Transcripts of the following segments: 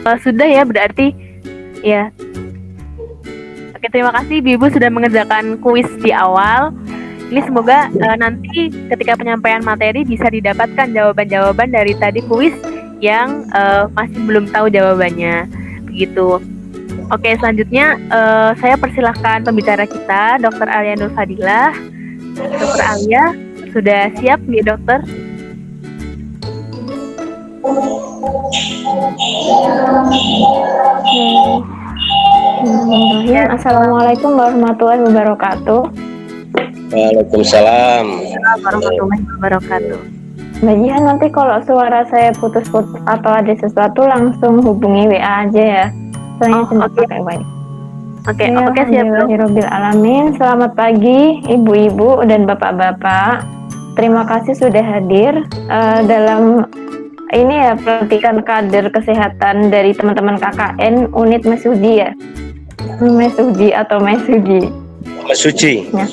Sudah ya berarti ya. Oke, terima kasih Ibu sudah mengerjakan kuis di awal. Ini semoga nanti ketika penyampaian materi bisa didapatkan jawaban-jawaban dari tadi kuis yang masih belum tahu jawabannya. Begitu. Oke, selanjutnya saya persilahkan pembicara kita, Dr. Alia Nur Fadilah. Dr. Alia, sudah siap nih dokter? Assalamualaikum warahmatullahi wabarakatuh. Waalaikumsalam warahmatullahi wabarakatuh. Bagian nanti kalau suara saya putus-putus atau ada sesuatu langsung hubungi WA aja ya. Oke, siap. Alhamdulillahirobbilalamin. Selamat pagi ibu-ibu dan bapak-bapak. Terima kasih sudah hadir dalam ini ya pelatihan kader kesehatan dari teman-teman KKN unit Mesudi ya. Mesudi atau Mesuji. Mesuji. Ya.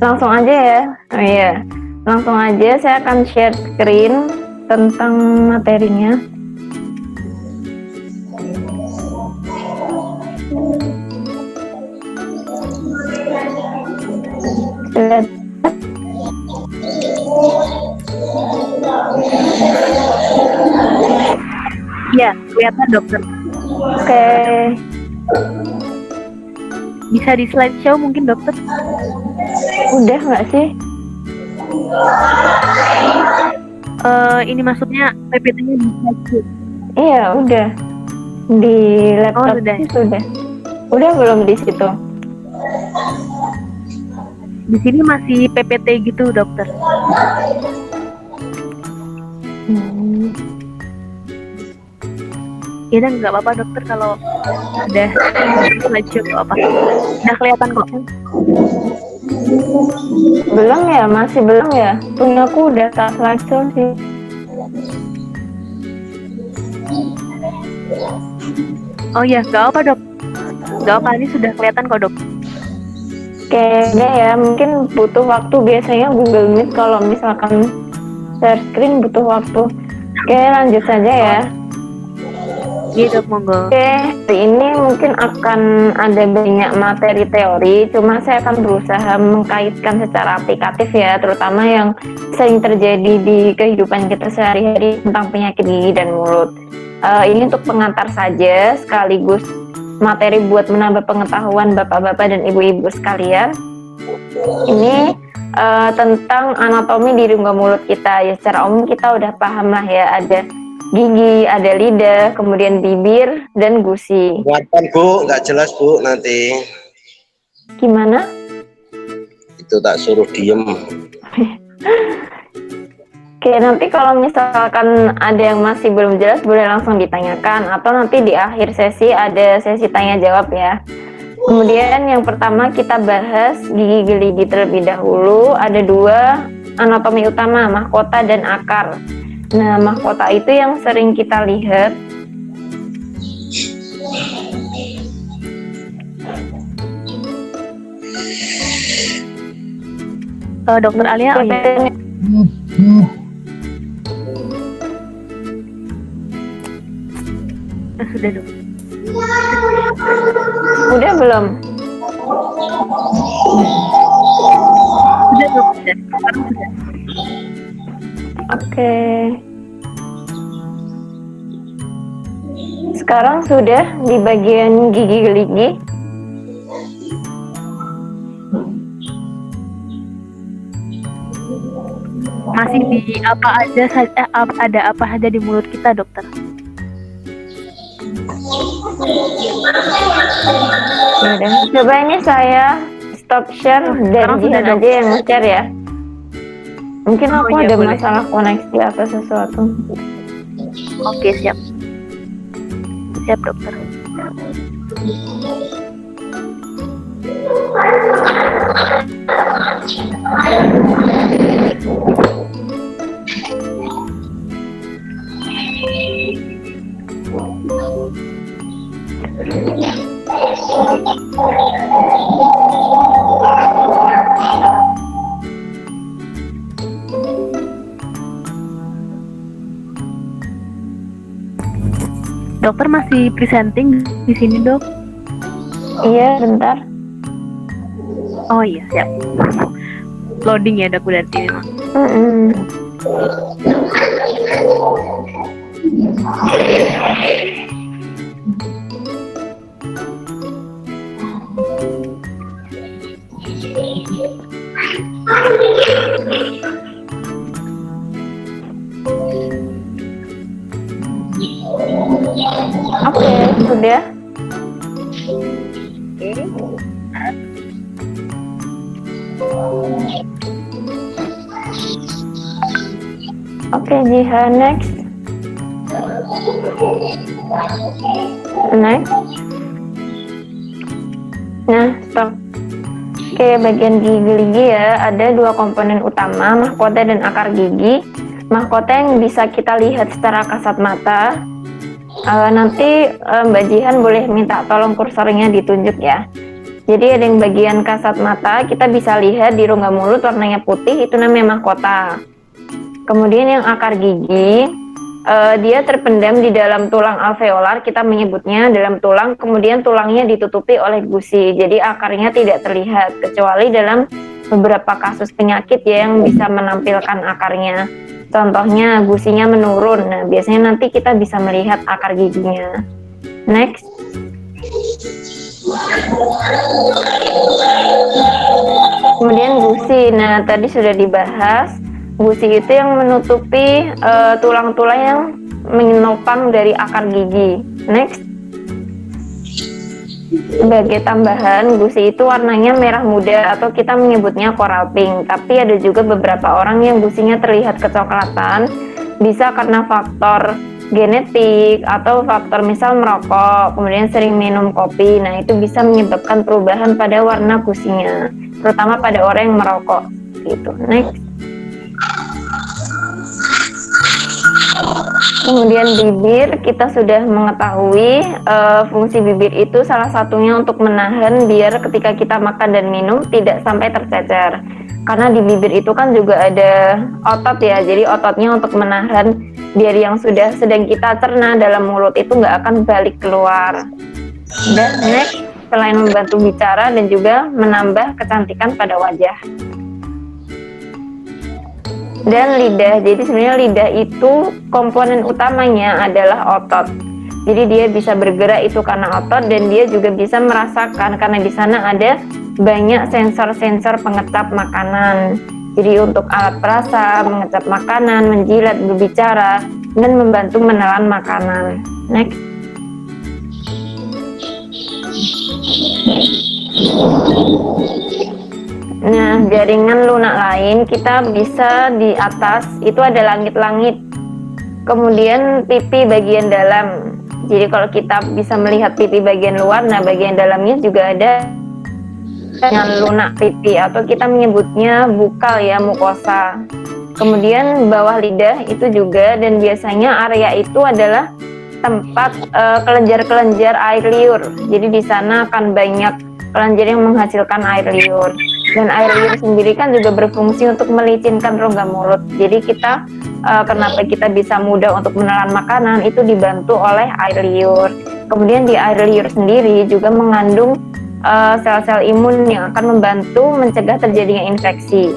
Langsung aja ya. Oh iya. Langsung aja saya akan share screen tentang materinya. Lihat. Ya, kelihatan dokter. Oke. Bisa di slideshow mungkin dokter? Udah nggak sih? Ini maksudnya PPT-nya di slideshow? Iya, udah. Di laptop sudah. Udah belum di situ? Di sini masih PPT gitu dokter. Ya udah nggak apa-apa dokter kalau udah slideshow apa. Udah kelihatan kok. Belum ya, masih belum ya. Punya aku udah tak slideshow sih. Oh ya, nggak apa dok. Nggak apa, ini sudah kelihatan kok dok. Kayaknya ya, mungkin butuh waktu. Biasanya Google Meet kalau misalkan share screen butuh waktu. Oke, lanjut saja ya. Iya dok, monggo. Oke, hari ini mungkin akan ada banyak materi teori, cuma saya akan berusaha mengkaitkan secara aplikatif ya, terutama yang sering terjadi di kehidupan kita sehari-hari tentang penyakit gigi dan mulut. Ini untuk pengantar saja, sekaligus materi buat menambah pengetahuan bapak-bapak dan ibu-ibu sekalian. Ini tentang anatomi di rongga mulut kita ya, secara umum kita udah paham lah ya, ada gigi, ada lidah, kemudian bibir dan gusi. Muatan Bu, nggak jelas Bu nanti. Gimana? Itu tak suruh diem. Oke, nanti kalau misalkan ada yang masih belum jelas boleh langsung ditanyakan, atau nanti di akhir sesi ada sesi tanya jawab ya. Kemudian yang pertama kita bahas gigi gerigi terlebih dahulu. Ada dua anatomi utama, mahkota dan akar. Nah, mahkota itu yang sering kita lihat. Dokter Alia, oh iya. Sudah dok. Udah belum? Sudah dok, sekarang sudah. Oke. Sekarang sudah di bagian gigi gerigi. Masih di apa aja saja, ada apa saja di mulut kita dokter? Yaudah, coba ini saya stop share dan Jihan aja yang nge-share ya. Mungkin aku ada boleh. masalah koneksi atau sesuatu. Oke, siap. Siap dokter. Dokter masih presenting di sini, Dok? Iya, bentar. Oh iya, siap. Loading ya, Dok, berarti memang. Oke, sudah. Oke, Jihan, next. Next. Nah, stop. Oke, bagian gigi ya, ada dua komponen utama, mahkota dan akar gigi. Mahkota yang bisa kita lihat secara kasat mata. Nanti Mbak Jihan boleh minta tolong kursornya ditunjuk ya. Jadi ada yang bagian kasat mata, kita bisa lihat di rongga mulut warnanya putih, itu namanya mahkota. Kemudian yang akar gigi, dia terpendam di dalam tulang alveolar, kita menyebutnya dalam tulang, kemudian tulangnya ditutupi oleh gusi, jadi akarnya tidak terlihat, kecuali dalam beberapa kasus penyakit ya yang bisa menampilkan akarnya. Contohnya gusinya menurun, nah biasanya nanti kita bisa melihat akar giginya. Next. Kemudian gusi, nah tadi sudah dibahas, gusi itu yang menutupi tulang-tulang yang menopang dari akar gigi. Next. Sebagai tambahan, gusi itu warnanya merah muda atau kita menyebutnya coral pink, tapi ada juga beberapa orang yang gusinya terlihat kecoklatan, bisa karena faktor genetik atau faktor misal merokok, kemudian sering minum kopi. Nah, itu bisa menyebabkan perubahan pada warna gusinya, terutama pada orang yang merokok gitu. Next. Kemudian bibir, kita sudah mengetahui fungsi bibir itu salah satunya untuk menahan biar ketika kita makan dan minum tidak sampai tercecer. Karena di bibir itu kan juga ada otot ya, jadi ototnya untuk menahan biar yang sudah sedang kita cerna dalam mulut itu nggak akan balik keluar. Dan next, selain membantu bicara dan juga menambah kecantikan pada wajah. Dan lidah, jadi sebenarnya lidah itu komponen utamanya adalah otot. Jadi dia bisa bergerak itu karena otot, dan dia juga bisa merasakan karena di sana ada banyak sensor-sensor pengecap makanan. Jadi untuk alat perasa, mengecap makanan, menjilat, berbicara, dan membantu menelan makanan. Next. Nah, jaringan lunak lain kita bisa di atas itu ada langit-langit, kemudian pipi bagian dalam. Jadi kalau kita bisa melihat pipi bagian luar, nah bagian dalamnya juga ada dengan lunak pipi atau kita menyebutnya bukal ya, mukosa. Kemudian bawah lidah itu juga, dan biasanya area itu adalah tempat kelenjar-kelenjar air liur. Jadi di sana akan banyak kelenjar yang menghasilkan air liur. Dan air liur sendiri kan juga berfungsi untuk melicinkan rongga mulut. Jadi kita kenapa kita bisa mudah untuk menelan makanan itu dibantu oleh air liur. Kemudian di air liur sendiri juga mengandung sel-sel imun yang akan membantu mencegah terjadinya infeksi.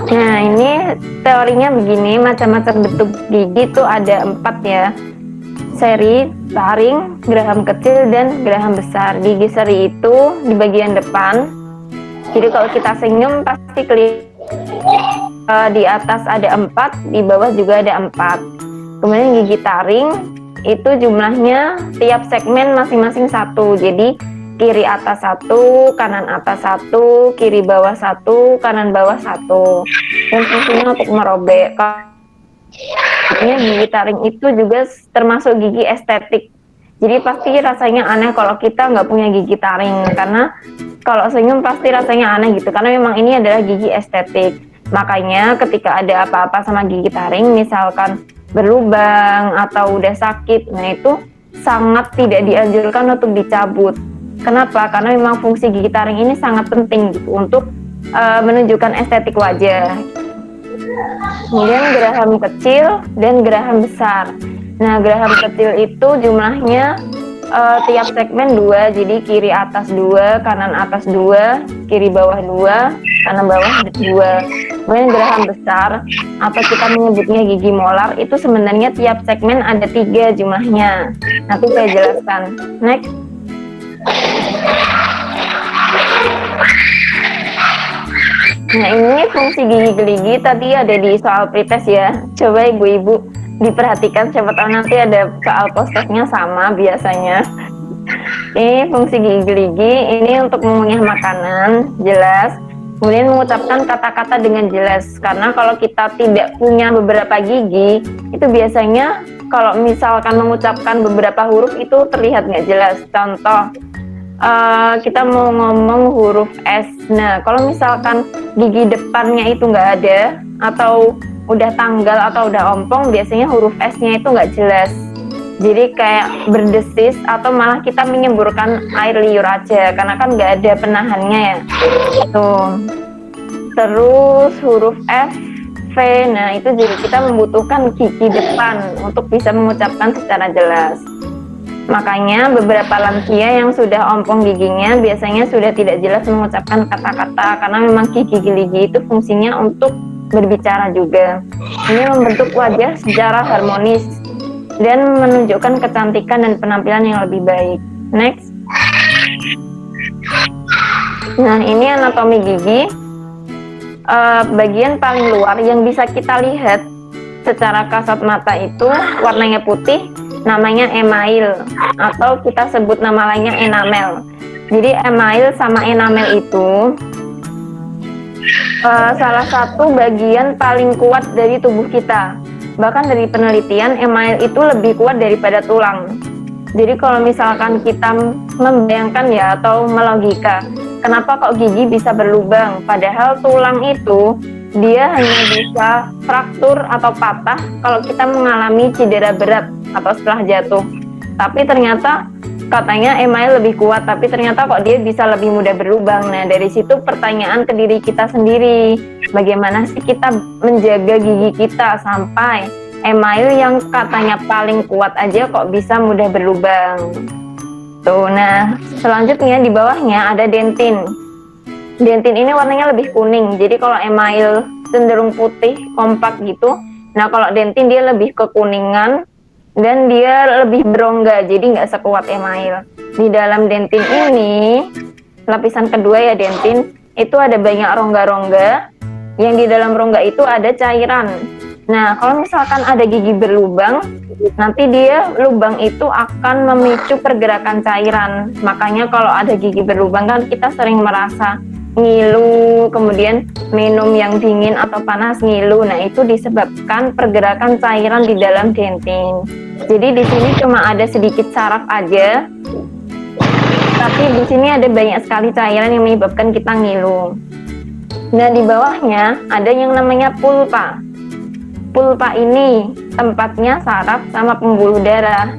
Nah, ini teorinya begini, macam-macam bentuk gigi itu ada 4 ya. Seri, taring, geraham kecil, dan geraham besar. Gigi seri itu di bagian depan. Jadi kalau kita senyum pasti kelihatan di atas ada 4, di bawah juga ada 4. Kemudian gigi taring itu jumlahnya tiap segmen masing-masing 1. Jadi kiri atas 1, kanan atas 1, kiri bawah 1, kanan bawah 1. Dan fungsinya untuk merobek. Gigi taring itu juga termasuk gigi estetik. Jadi pasti rasanya aneh kalau kita nggak punya gigi taring, karena kalau senyum pasti rasanya aneh gitu, karena memang ini adalah gigi estetik. Makanya ketika ada apa-apa sama gigi taring, misalkan berlubang atau udah sakit, nah itu sangat tidak dianjurkan untuk dicabut. Kenapa? Karena memang fungsi gigi taring ini sangat penting gitu untuk menunjukkan estetik wajah. Kemudian geraham kecil dan geraham besar. Nah, geraham kecil itu jumlahnya tiap segmen 2, jadi kiri atas 2, kanan atas 2, kiri bawah 2, kanan bawah 2. Kemudian geraham besar atau kita menyebutnya gigi molar itu sebenarnya tiap segmen ada 3 jumlahnya. Nanti saya jelaskan. Next. Nah, ini fungsi gigi gerigi tadi ada di soal pretest ya. Coba ibu-ibu diperhatikan, siapa tahu nanti ada soal postesnya sama biasanya. Ini fungsi gigi gerigi, ini untuk mengunyah makanan, jelas. Kemudian mengucapkan kata-kata dengan jelas. Karena kalau kita tidak punya beberapa gigi, itu biasanya kalau misalkan mengucapkan beberapa huruf itu terlihat nggak jelas. Contoh, kita mau ngomong huruf S. Nah, kalau misalkan gigi depannya itu nggak ada, atau udah tanggal atau udah ompong, biasanya huruf S-nya itu nggak jelas. Jadi kayak berdesis atau malah kita menyemburkan air liur aja, karena kan nggak ada penahannya ya. Tuh. Terus huruf F, V, nah itu jadi kita membutuhkan gigi depan untuk bisa mengucapkan secara jelas. Makanya beberapa lansia yang sudah ompong giginya biasanya sudah tidak jelas mengucapkan kata-kata, karena memang gigi gerigi itu fungsinya untuk berbicara juga. Ini membentuk wajah secara harmonis dan menunjukkan kecantikan dan penampilan yang lebih baik. Next. Nah, ini anatomi gigi. Bagian paling luar yang bisa kita lihat secara kasat mata itu warnanya putih, namanya email, atau kita sebut nama lainnya enamel. Jadi email sama enamel itu salah satu bagian paling kuat dari tubuh kita. Bahkan dari penelitian, email itu lebih kuat daripada tulang. Jadi kalau misalkan kita membayangkan ya, atau melogika, kenapa kok gigi bisa berlubang? Padahal tulang itu dia hanya bisa fraktur atau patah kalau kita mengalami cedera berat atau setelah jatuh. Tapi ternyata katanya email lebih kuat, tapi ternyata kok dia bisa lebih mudah berlubang. Nah, dari situ pertanyaan ke diri kita sendiri, bagaimana sih kita menjaga gigi kita sampai email yang katanya paling kuat aja kok bisa mudah berlubang. Tuh, nah selanjutnya di bawahnya ada dentin. Dentin ini warnanya lebih kuning, jadi kalau email cenderung putih, kompak gitu. Nah, kalau dentin dia lebih kekuningan dan dia lebih berongga, jadi nggak sekuat email. Di dalam dentin ini, lapisan kedua ya dentin, itu ada banyak rongga-rongga, yang di dalam rongga itu ada cairan. Nah, kalau misalkan ada gigi berlubang, nanti dia lubang itu akan memicu pergerakan cairan. Makanya kalau ada gigi berlubang kan kita sering merasa ngilu, kemudian minum yang dingin atau panas ngilu. Nah, itu disebabkan pergerakan cairan di dalam dentin. Jadi di sini cuma ada sedikit saraf aja, tapi di sini ada banyak sekali cairan yang menyebabkan kita ngilu. Nah, di bawahnya ada yang namanya pulpa. Pulpa ini tempatnya saraf sama pembuluh darah.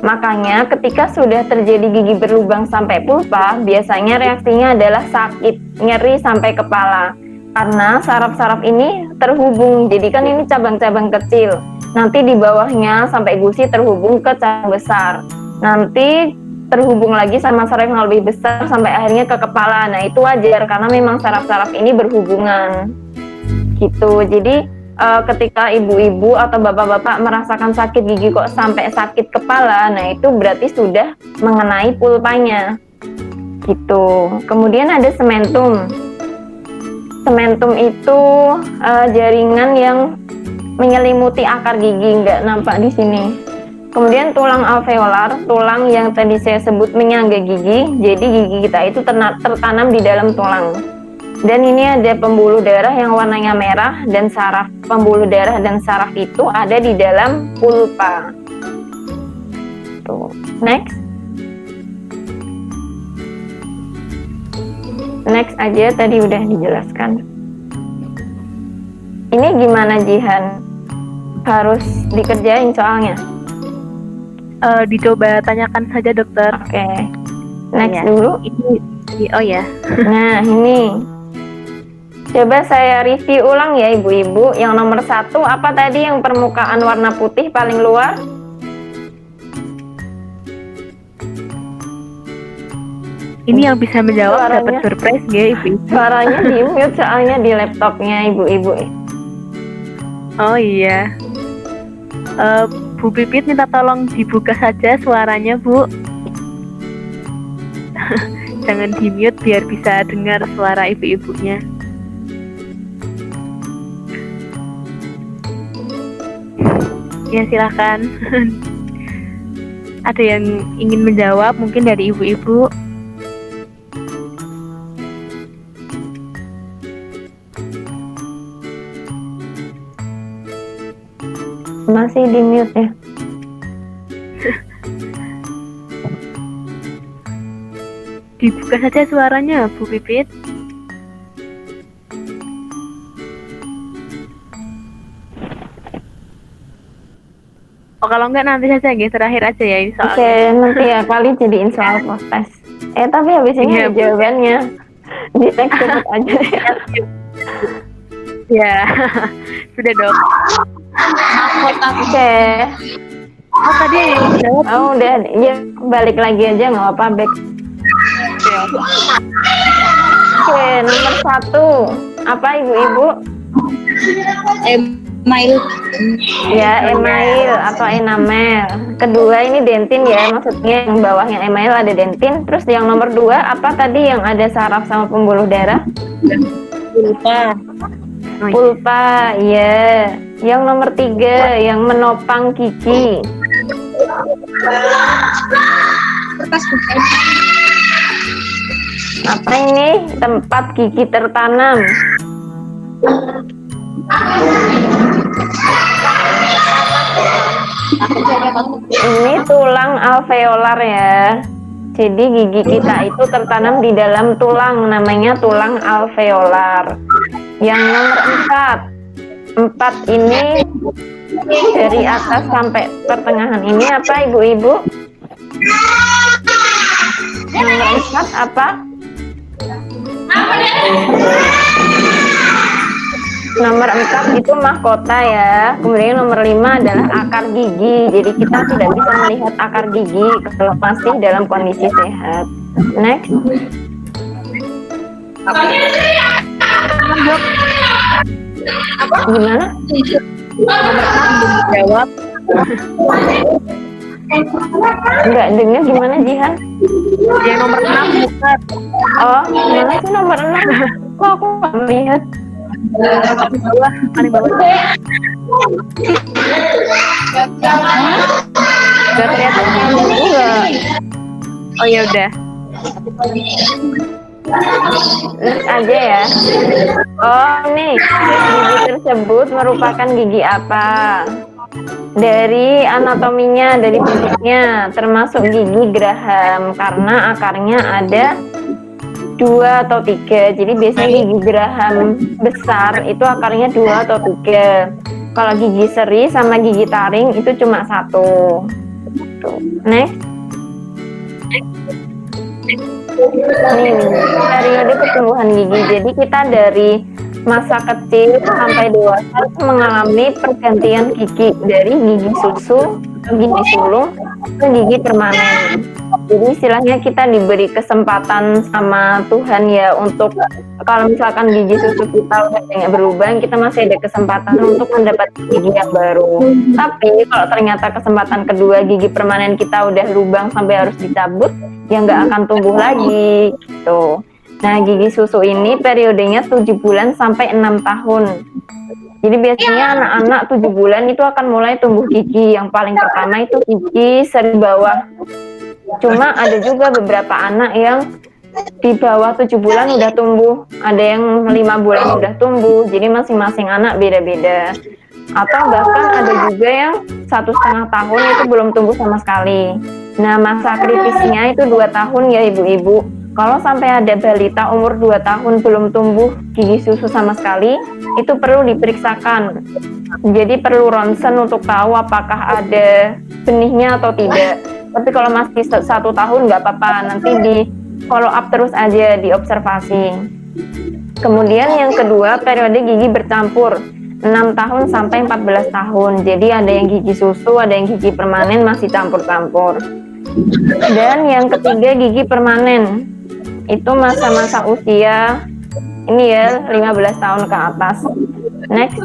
Makanya ketika sudah terjadi gigi berlubang sampai pulpa, biasanya reaksinya adalah sakit, nyeri sampai kepala. Karena saraf-saraf ini terhubung, jadi kan ini cabang-cabang kecil. Nanti di bawahnya sampai gusi terhubung ke cabang besar. Nanti terhubung lagi sama saraf yang lebih besar sampai akhirnya ke kepala. Nah, itu wajar karena memang saraf-saraf ini berhubungan. Gitu. Jadi ketika ibu-ibu atau bapak-bapak merasakan sakit gigi kok sampai sakit kepala, nah itu berarti sudah mengenai pulpanya. Gitu. Kemudian ada sementum. Sementum itu jaringan yang menyelimuti akar gigi, nggak nampak di sini. Kemudian tulang alveolar, tulang yang tadi saya sebut menyangga gigi, jadi gigi kita itu tertanam di dalam tulang. Dan ini ada pembuluh darah yang warnanya merah dan saraf. Pembuluh darah dan saraf itu ada di dalam pulpa. Tuh. Next. Next aja, tadi udah dijelaskan. Ini gimana Jihan? Harus dikerjain soalnya? Dicoba tanyakan saja dokter. Oke. Next Ya. dulu. Ini, oh ya. Nah, ini. Coba saya review ulang ya ibu-ibu. Yang nomor 1 apa tadi yang permukaan warna putih paling luar? Ini yang bisa menjawab dapat Suaranya. surprise ya ibu. Suaranya di mute soalnya di laptopnya ibu-ibu. Oh iya. Bu Pipit minta tolong dibuka saja suaranya Bu. Jangan di mute biar bisa dengar suara ibu-ibunya. Ya silakan. Ada yang ingin menjawab mungkin dari ibu-ibu? Masih di mute ya. Dibuka saja suaranya Bu Pipit. Oh kalau enggak nanti saja ya, terakhir aja ya ini soalnya. Oke, nanti ya kali jadiin soal post-test. Tapi habis ini Iya, ada Bu. jawabannya. Di teks sebut aja ya. Ya, sudah dong. Oke. Oh tadi yang jawab. Oh udah, ya balik lagi aja nggak apa-apa. Back. Ya. Oke, nomor 1 apa ibu-ibu? Email. Ya, email atau enamel. Kedua ini dentin ya, maksudnya yang bawahnya email ada dentin. Terus yang nomor 2 apa tadi yang ada saraf sama pembuluh darah? Lupa. Oh, iya. Pulpa, ya. Yang nomor 3 yang menopang gigi. Kertas bukan. Apa ini? Tempat gigi tertanam. Ini tulang alveolar ya. Jadi gigi kita itu tertanam di dalam tulang, namanya tulang alveolar. Yang nomor 4 ini dari atas sampai pertengahan ini apa ibu-ibu? Nomor 4 apa? Nomor 4 itu mahkota ya. Kemudian nomor 5 adalah akar gigi. Jadi kita tidak bisa melihat akar gigi kalau masih dalam kondisi sehat. Next. Gimana? Jawab. Enggak dengar gimana Jihan? Yang nomor 6 bukan. Oh, gimana sih nomor 6? Kok aku nggak melihat? Paling bawah, paling bawah. Gak kelihatan. Enggak. Oh ya udah. Lihat aja ya. Oh nih, gigi tersebut merupakan gigi apa? Dari anatominya, dari bentuknya, termasuk gigi geraham karena akarnya ada 2 atau 3. Jadi biasanya gigi geraham besar itu akarnya 2 atau 3. Kalau gigi seri sama gigi taring itu cuma 1. Tuh. Next. Nih, periode pertumbuhan gigi. Jadi kita dari masa kecil sampai dewasa mengalami pergantian gigi dari gigi susu ke gigi sulung ke gigi permanen. Jadi istilahnya kita diberi kesempatan sama Tuhan ya untuk kalau misalkan gigi susu kita udah banyak berubah, kita masih ada kesempatan untuk mendapat gigi yang baru. Tapi kalau ternyata kesempatan kedua gigi permanen kita udah lubang sampai harus dicabut, ya nggak akan tumbuh lagi gitu. Nah, gigi susu ini periodenya 7 bulan sampai 6 tahun. Jadi biasanya anak-anak 7 bulan itu akan mulai tumbuh gigi. Yang paling pertama itu gigi seri bawah. Cuma ada juga beberapa anak yang di bawah 7 bulan udah tumbuh. Ada yang 5 bulan udah tumbuh. Jadi masing-masing anak beda-beda. Atau bahkan ada juga yang 1,5 tahun itu belum tumbuh sama sekali. Nah, masa kritisnya itu 2 tahun ya ibu-ibu. Kalau sampai ada balita umur 2 tahun belum tumbuh gigi susu sama sekali, itu perlu diperiksakan. Jadi perlu ronsen untuk tahu apakah ada benihnya atau tidak. Tapi kalau masih 1 tahun nggak apa-apa, nanti di follow up terus aja, diobservasi. Kemudian yang kedua, periode gigi bercampur 6 tahun sampai 14 tahun. Jadi ada yang gigi susu, ada yang gigi permanen masih campur-campur. Dan yang ketiga, gigi permanen. Itu masa-masa usia ini ya 15 tahun ke atas. Next.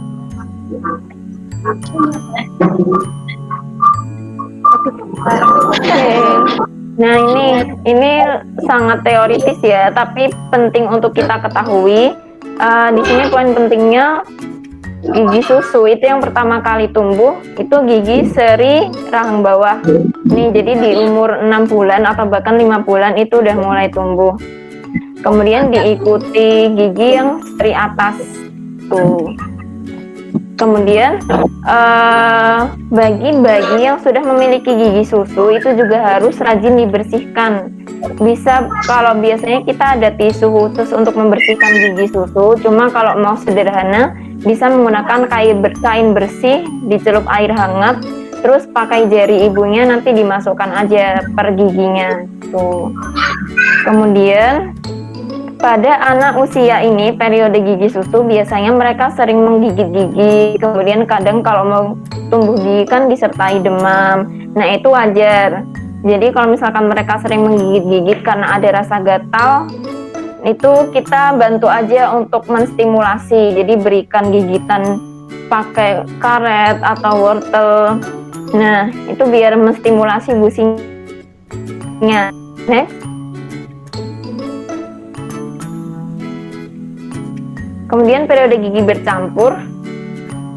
Oke. Nah, ini sangat teoritis ya, tapi penting untuk kita ketahui. Di sini poin pentingnya, gigi susu itu yang pertama kali tumbuh itu gigi seri rahang bawah. Nih, jadi di umur 6 bulan atau bahkan 5 bulan itu udah mulai tumbuh. Kemudian diikuti gigi yang seri atas tuh. Kemudian bagi bayi yang sudah memiliki gigi susu itu juga harus rajin dibersihkan. Bisa, kalau biasanya kita ada tisu khusus untuk membersihkan gigi susu, cuma kalau mau sederhana bisa menggunakan kain bersih, dicelup air hangat, terus pakai jari ibunya nanti dimasukkan aja per giginya tuh. Kemudian pada anak usia ini, periode gigi susu, biasanya mereka sering menggigit gigi, kemudian kadang kalau mau tumbuh gigi kan disertai demam. Nah, itu wajar. Jadi kalau misalkan mereka sering menggigit-gigit karena ada rasa gatal, itu kita bantu aja untuk menstimulasi. Jadi berikan gigitan pakai karet atau wortel. Nah, itu biar menstimulasi gusinya. Next. Kemudian periode gigi bercampur.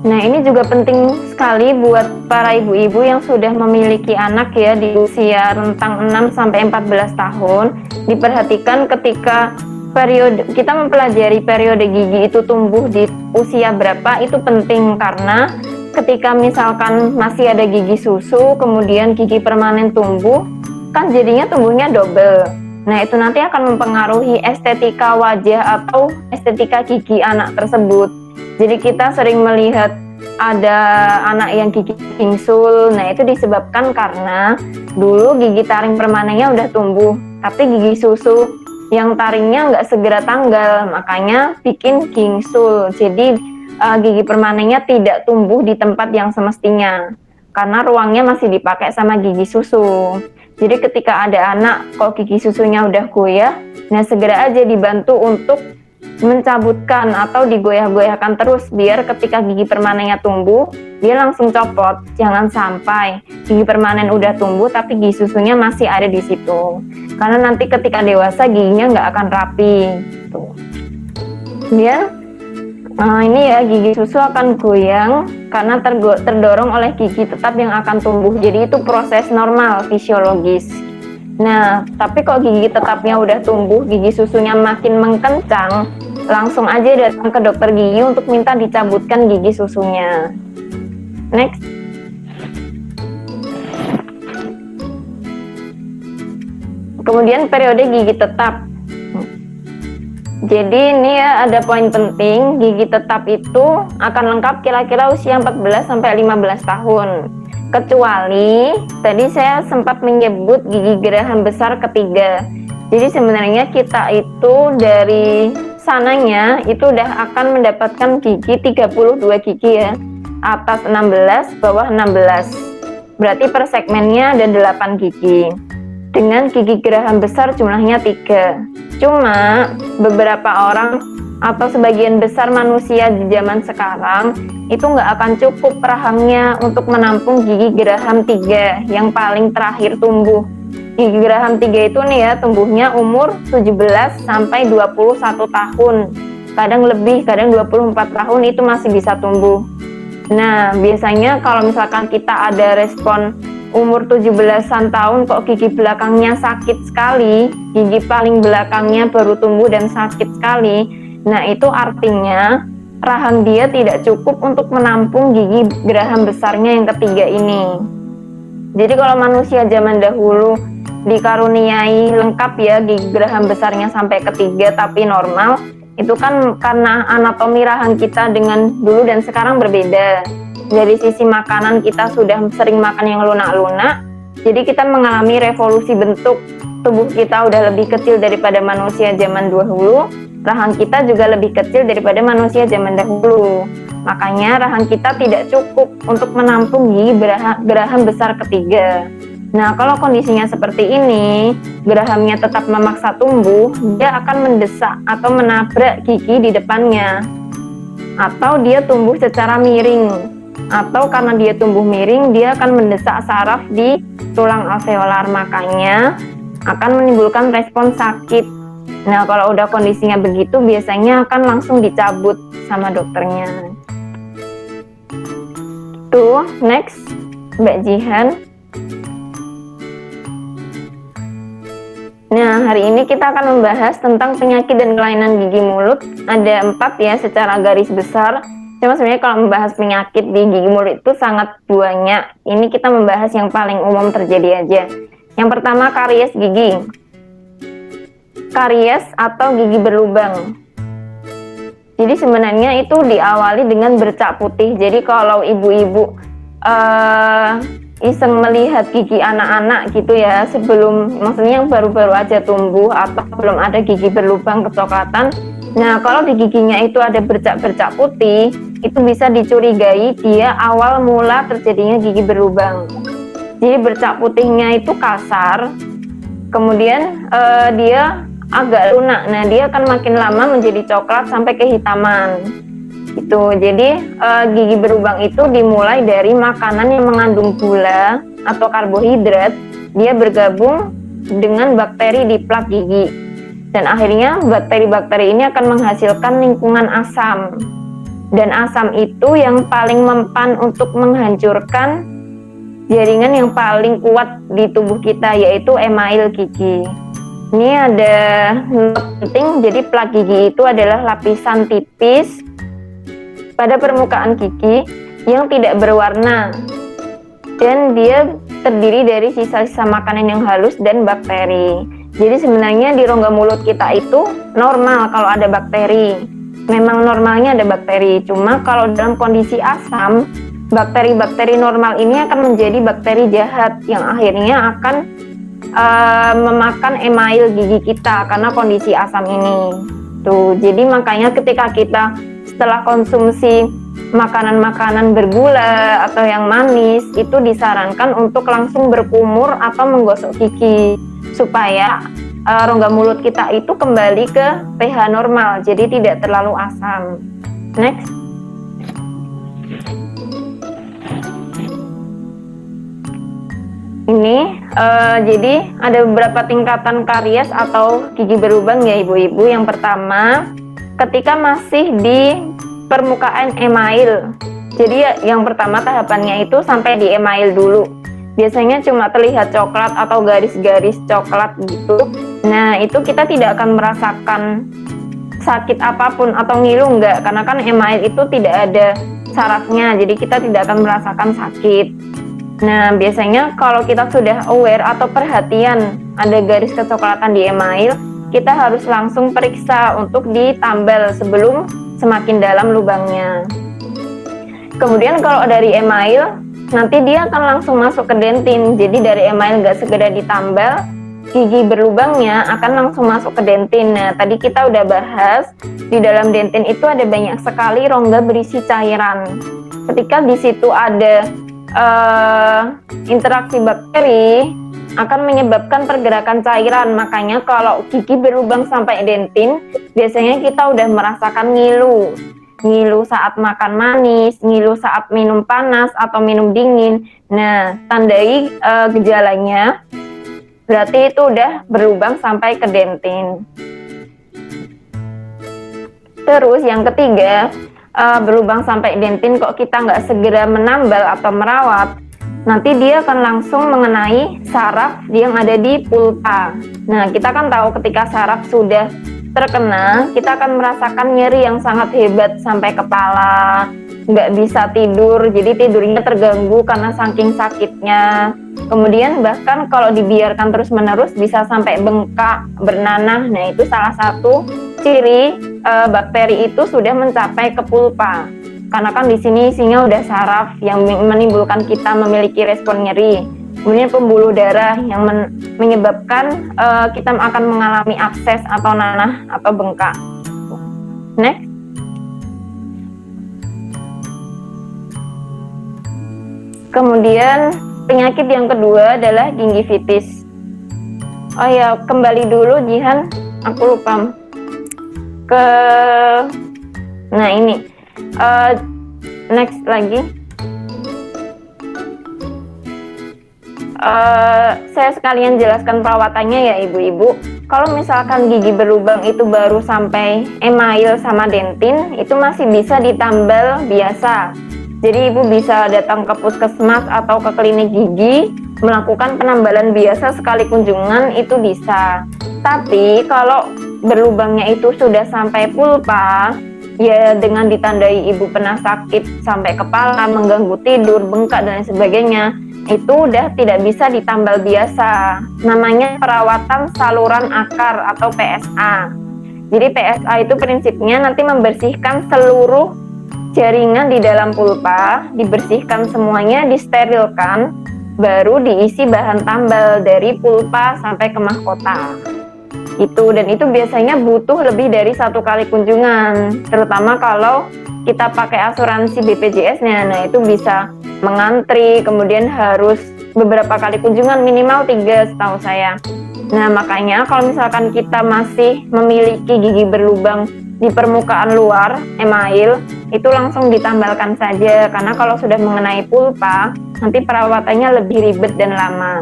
Nah, ini juga penting sekali buat para ibu-ibu yang sudah memiliki anak ya di usia rentang 6 sampai 14 tahun. Diperhatikan ketika periode kita mempelajari periode gigi itu tumbuh di usia berapa, itu penting karena ketika misalkan masih ada gigi susu kemudian gigi permanen tumbuh, kan jadinya tumbuhnya double. Nah, itu nanti akan mempengaruhi estetika wajah atau estetika gigi anak tersebut. Jadi kita sering melihat ada anak yang gigi bingsul. Nah, itu disebabkan karena dulu gigi taring permanennya udah tumbuh, tapi gigi susu yang taringnya nggak segera tanggal, makanya bikin bingsul. Jadi gigi permanennya tidak tumbuh di tempat yang semestinya karena ruangnya masih dipakai sama gigi susu. Jadi ketika ada anak kok gigi susunya udah goyah, nah segera aja dibantu untuk mencabutkan atau digoyah-goyahkan terus biar ketika gigi permanennya tumbuh dia langsung copot. Jangan sampai gigi permanen udah tumbuh tapi gigi susunya masih ada di situ, karena nanti ketika dewasa giginya nggak akan rapi tuh. Kemudian ini ya, gigi susu akan goyang karena terdorong oleh gigi tetap yang akan tumbuh. Jadi itu proses normal fisiologis. Nah, tapi kalau gigi tetapnya udah tumbuh, gigi susunya makin mengkencang, langsung aja datang ke dokter gigi untuk minta dicabutkan gigi susunya. Next. Kemudian periode gigi tetap. Jadi ini ya ada poin penting, gigi tetap itu akan lengkap kira-kira usia 14 sampai 15 tahun. Kecuali tadi saya sempat menyebut gigi geraham besar ketiga. Jadi sebenarnya kita itu dari sananya itu udah akan mendapatkan gigi 32 gigi ya. Atas 16, bawah 16. Berarti per segmennya ada 8 gigi. Dengan gigi geraham besar jumlahnya 3. Cuma beberapa orang atau sebagian besar manusia di zaman sekarang itu nggak akan cukup rahangnya untuk menampung gigi geraham 3 yang paling terakhir tumbuh. Gigi geraham 3 itu nih ya tumbuhnya umur 17 sampai 21 tahun. Kadang lebih, kadang 24 tahun itu masih bisa tumbuh. Nah, biasanya kalau misalkan kita ada respon umur 17-an tahun kok gigi belakangnya sakit sekali, gigi paling belakangnya baru tumbuh dan sakit sekali, nah itu artinya rahang dia tidak cukup untuk menampung gigi geraham besarnya yang ketiga ini. Jadi kalau manusia zaman dahulu dikaruniai lengkap ya gigi geraham besarnya sampai ketiga tapi normal, itu kan karena anatomi rahang kita dengan dulu dan sekarang berbeda. Dari sisi makanan kita sudah sering makan yang lunak-lunak, Jadi kita mengalami revolusi bentuk. Tubuh kita udah lebih kecil daripada manusia zaman dahulu, rahang kita juga lebih kecil daripada manusia zaman dahulu. Makanya rahang kita tidak cukup untuk menampung gigi geraham besar ketiga. Nah, kalau kondisinya seperti ini, gerahamnya tetap memaksa tumbuh, dia akan mendesak atau menabrak gigi di depannya. Atau dia tumbuh secara miring. Atau karena dia tumbuh miring, dia akan mendesak saraf di tulang alveolar. Makanya akan menimbulkan respon sakit. Nah, kalau udah kondisinya begitu, biasanya akan langsung dicabut sama dokternya. Tuh, next, Mbak Jihan. Nah, hari ini kita akan membahas tentang penyakit dan kelainan gigi mulut. Ada 4 ya secara garis besar. Cuma sebenarnya kalau membahas penyakit di gigi mulut itu sangat banyak. Ini kita membahas yang paling umum terjadi aja. Yang pertama, karies gigi. Karies atau gigi berlubang. Jadi sebenarnya itu diawali dengan bercak putih. Jadi kalau ibu-ibu iseng melihat gigi anak-anak gitu ya, sebelum, maksudnya yang baru-baru aja tumbuh atau belum ada gigi berlubang kecoklatan, nah kalau di giginya itu ada bercak-bercak putih, itu bisa dicurigai dia awal mula terjadinya gigi berlubang. Jadi bercak putihnya itu kasar, kemudian dia agak lunak. Nah, dia akan makin lama menjadi coklat sampai kehitaman. Itu. Jadi gigi berlubang itu dimulai dari makanan yang mengandung gula atau karbohidrat. Dia bergabung dengan bakteri di plak gigi. Dan akhirnya bakteri-bakteri ini akan menghasilkan lingkungan asam. Dan asam itu yang paling mempan untuk menghancurkan jaringan yang paling kuat di tubuh kita, yaitu email gigi. Ini ada penting, jadi plak gigi itu adalah lapisan tipis pada permukaan gigi yang tidak berwarna, dan dia terdiri dari sisa-sisa makanan yang halus dan bakteri. Jadi sebenarnya di rongga mulut kita itu normal kalau ada bakteri, memang normalnya ada bakteri. Cuma kalau dalam kondisi asam, bakteri-bakteri normal ini akan menjadi bakteri jahat yang akhirnya akan memakan email gigi kita karena kondisi asam ini. Tuh, jadi makanya ketika kita setelah konsumsi makanan-makanan bergula atau yang manis, itu disarankan untuk langsung berkumur atau menggosok gigi supaya rongga mulut kita itu kembali ke pH normal, jadi tidak terlalu asam. Next. Ini jadi ada beberapa tingkatan karies atau gigi berlubang ya ibu-ibu. Yang pertama, ketika masih di permukaan email. Jadi yang pertama tahapannya itu sampai di email dulu. Biasanya cuma terlihat coklat atau garis-garis coklat gitu. Nah, itu kita tidak akan merasakan sakit apapun atau ngilu enggak, karena kan email itu tidak ada sarafnya, jadi kita tidak akan merasakan sakit. Nah, biasanya kalau kita sudah aware atau perhatian ada garis kecoklatan di email, kita harus langsung periksa untuk ditambal sebelum semakin dalam lubangnya. Kemudian kalau dari email, nanti dia akan langsung masuk ke dentin. Jadi dari email nggak segera ditambal, gigi berlubangnya akan langsung masuk ke dentin. Nah, tadi kita udah bahas, di dalam dentin itu ada banyak sekali rongga berisi cairan. Ketika di situ ada interaksi bakteri, akan menyebabkan pergerakan cairan. Makanya kalau gigi berlubang sampai dentin, biasanya kita udah merasakan ngilu. Ngilu saat makan manis, ngilu saat minum panas atau minum dingin. Nah, tandai gejalanya, berarti itu udah berlubang sampai ke dentin. Terus yang ketiga, berlubang sampai dentin kok kita nggak segera menambal atau merawat, nanti dia akan langsung mengenai saraf yang ada di pulpa. Nah, kita kan tahu ketika saraf sudah terkena, kita akan merasakan nyeri yang sangat hebat sampai kepala, nggak bisa tidur, jadi tidurnya terganggu karena saking sakitnya. Kemudian bahkan kalau dibiarkan terus-menerus bisa sampai bengkak, bernanah. Nah, itu salah satu ciri bakteri itu sudah mencapai ke pulpa. Karena kan di sini isinya udah saraf yang menimbulkan kita memiliki respon nyeri. Kemudian pembuluh darah yang menyebabkan kita akan mengalami abses atau nanah atau bengkak. Next. Kemudian penyakit yang kedua adalah gingivitis. Oh ya, kembali dulu Jihan, aku lupa nah ini next lagi. Saya sekalian jelaskan perawatannya ya ibu-ibu. Kalau misalkan gigi berlubang itu baru sampai email sama dentin, itu masih bisa ditambal biasa. Jadi ibu bisa datang ke puskesmas atau ke klinik gigi, melakukan penambalan biasa sekali kunjungan itu bisa. Tapi kalau berlubangnya itu sudah sampai pulpa, ya dengan ditandai ibu pernah sakit sampai kepala, mengganggu tidur, bengkak dan sebagainya, itu udah tidak bisa ditambal biasa. Namanya perawatan saluran akar atau PSA. Jadi PSA itu prinsipnya nanti membersihkan seluruh jaringan di dalam pulpa, dibersihkan semuanya, disterilkan, baru diisi bahan tambal dari pulpa sampai ke mahkota. Dan itu biasanya butuh lebih dari 1 kali kunjungan, terutama kalau kita pakai asuransi BPJS-nya. Nah itu bisa mengantri, kemudian harus beberapa kali kunjungan, minimal 3 setahu saya. Nah makanya kalau misalkan kita masih memiliki gigi berlubang di permukaan luar email, itu langsung ditambalkan saja, karena kalau sudah mengenai pulpa nanti perawatannya lebih ribet dan lama.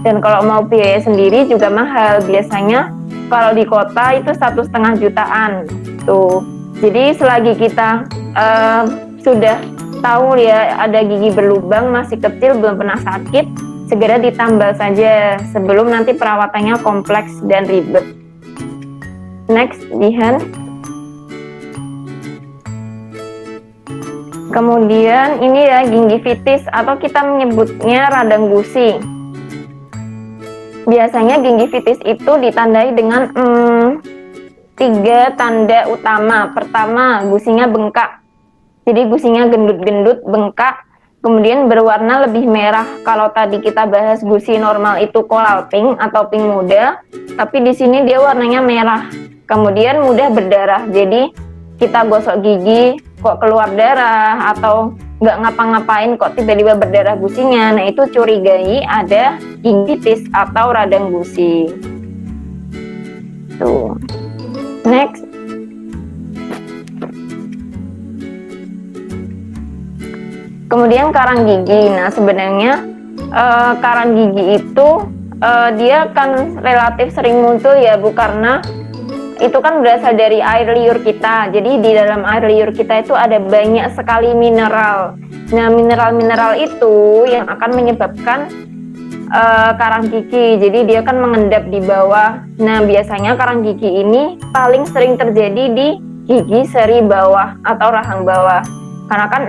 Dan kalau mau biaya sendiri juga mahal, biasanya kalau di kota itu 1,5 jutaan tuh. Jadi selagi kita sudah tahu ya ada gigi berlubang, masih kecil, belum pernah sakit, segera ditambal saja sebelum nanti perawatannya kompleks dan ribet. Next, Jihan. Kemudian ini ya gingivitis atau kita menyebutnya radang gusi. Biasanya gingivitis itu ditandai dengan 3 tanda utama. Pertama, gusinya bengkak. Jadi gusinya gendut-gendut, bengkak, kemudian berwarna lebih merah. Kalau tadi kita bahas gusi normal itu coral pink atau pink muda, tapi di sini dia warnanya merah. Kemudian mudah berdarah. Jadi kita gosok gigi kok keluar darah atau nggak ngapa-ngapain kok tiba-tiba berdarah gusinya. Nah itu curigai ada gingivitis atau radang gusi. Tuh. Next. Kemudian karang gigi. Nah sebenarnya karang gigi itu dia kan relatif sering muncul ya Bu, karena itu kan berasal dari air liur kita. Jadi di dalam air liur kita itu ada banyak sekali mineral. Nah mineral-mineral itu yang akan menyebabkan karang gigi. Jadi dia kan mengendap di bawah. Nah biasanya karang gigi ini paling sering terjadi di gigi seri bawah atau rahang bawah, karena kan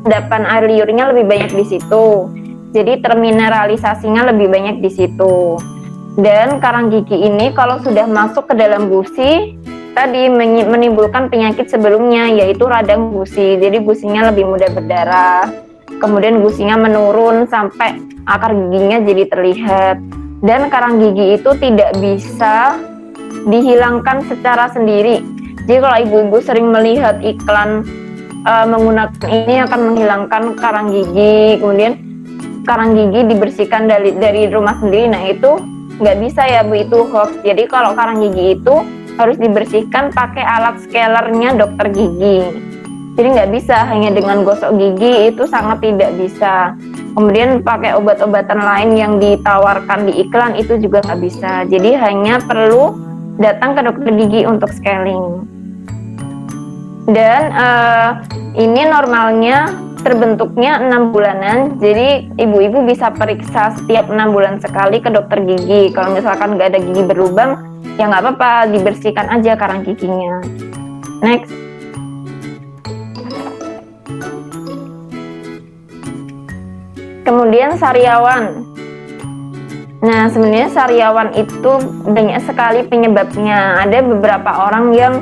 endapan air liurnya lebih banyak di situ. Jadi termineralisasinya lebih banyak di situ. Dan karang gigi ini kalau sudah masuk ke dalam gusi tadi menimbulkan penyakit sebelumnya, yaitu radang gusi. Jadi gusinya lebih mudah berdarah, kemudian gusinya menurun sampai akar giginya jadi terlihat. Dan karang gigi itu tidak bisa dihilangkan secara sendiri. Jadi kalau ibu-ibu sering melihat iklan menggunakan ini akan menghilangkan karang gigi, kemudian karang gigi dibersihkan dari rumah sendiri, nah itu nggak bisa ya Bu, itu hoax. Jadi kalau karang gigi itu harus dibersihkan pakai alat scalernya dokter gigi. Jadi nggak bisa hanya dengan gosok gigi, itu sangat tidak bisa. Kemudian pakai obat-obatan lain yang ditawarkan di iklan itu juga nggak bisa. Jadi hanya perlu datang ke dokter gigi untuk scaling. Dan ini normalnya terbentuknya 6 bulanan, jadi ibu-ibu bisa periksa setiap 6 bulan sekali ke dokter gigi. Kalau misalkan nggak ada gigi berlubang, ya nggak apa-apa, dibersihkan aja karang giginya. Next. Kemudian sariawan. Nah sebenarnya sariawan itu banyak sekali penyebabnya. Ada beberapa orang yang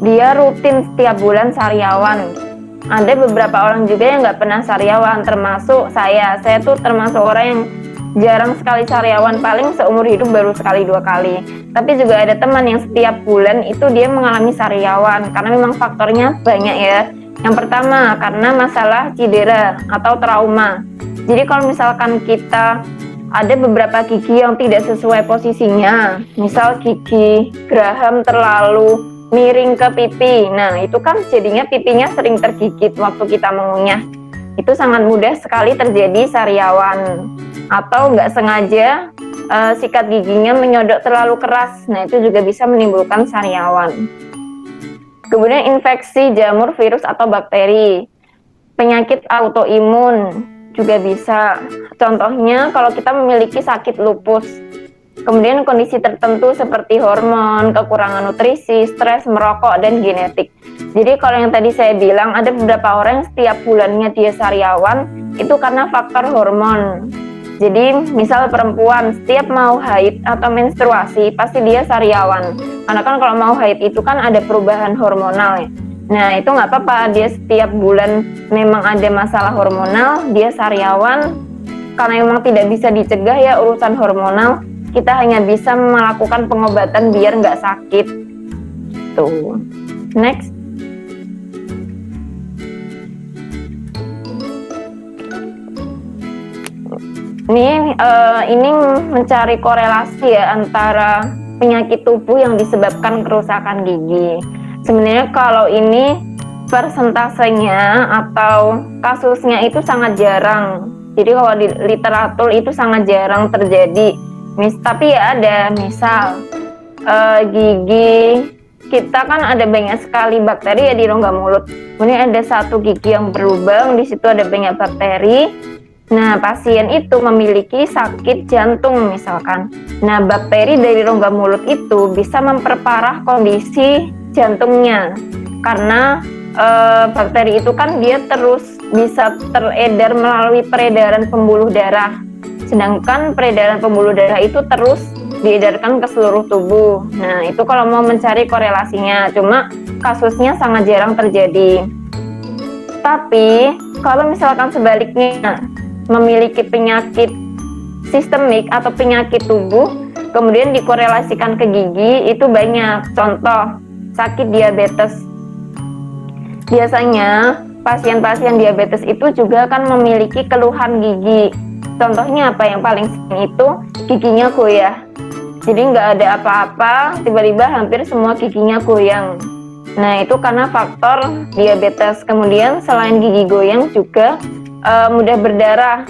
dia rutin setiap bulan sariawan. Ada beberapa orang juga yang nggak pernah sariawan, termasuk saya. Saya tuh termasuk orang yang jarang sekali sariawan, paling seumur hidup baru sekali 2 kali. Tapi juga ada teman yang setiap bulan itu dia mengalami sariawan karena memang faktornya banyak ya. Yang pertama karena masalah cedera atau trauma. Jadi kalau misalkan kita ada beberapa gigi yang tidak sesuai posisinya, misal gigi geraham terlalu miring ke pipi, nah itu kan jadinya pipinya sering tergigit waktu kita mengunyah. Itu sangat mudah sekali terjadi sariawan. Atau nggak sengaja sikat giginya menyodok terlalu keras, nah itu juga bisa menimbulkan sariawan. Kemudian infeksi jamur, virus atau bakteri, penyakit autoimun juga bisa. Contohnya kalau kita memiliki sakit lupus, kemudian kondisi tertentu seperti hormon, kekurangan nutrisi, stres, merokok, dan genetik. Jadi kalau yang tadi saya bilang ada beberapa orang yang setiap bulannya dia sariawan itu karena faktor hormon. Jadi misal perempuan setiap mau haid atau menstruasi pasti dia sariawan. Karena kan kalau mau haid itu kan ada perubahan hormonal ya. Nah itu nggak apa-apa, dia setiap bulan memang ada masalah hormonal, dia sariawan. Karena memang tidak bisa dicegah ya urusan hormonal, kita hanya bisa melakukan pengobatan biar nggak sakit. Tuh. Next. Ini mencari korelasi ya antara penyakit tubuh yang disebabkan kerusakan gigi. Sebenarnya kalau ini persentasenya atau kasusnya itu sangat jarang. Jadi kalau di literatur itu sangat jarang terjadi. Tapi ya ada, misal gigi kita kan ada banyak sekali bakteri ya di rongga mulut. Kemudian ada satu gigi yang berlubang, di situ ada banyak bakteri. Nah, pasien itu memiliki sakit jantung misalkan. Nah, bakteri dari rongga mulut itu bisa memperparah kondisi jantungnya. Karena bakteri itu kan dia terus bisa teredar melalui peredaran pembuluh darah. Sedangkan peredaran pembuluh darah itu terus diedarkan ke seluruh tubuh. Nah, itu kalau mau mencari korelasinya, cuma kasusnya sangat jarang terjadi. Tapi, kalau misalkan sebaliknya, memiliki penyakit sistemik atau penyakit tubuh kemudian dikorelasikan ke gigi itu banyak. Contoh, sakit diabetes. Biasanya pasien-pasien diabetes itu juga akan memiliki keluhan gigi. Contohnya apa yang paling sering itu giginya goyah. Jadi nggak ada apa-apa, tiba-tiba hampir semua giginya goyang. Nah itu karena faktor diabetes. Kemudian selain gigi goyang juga mudah berdarah,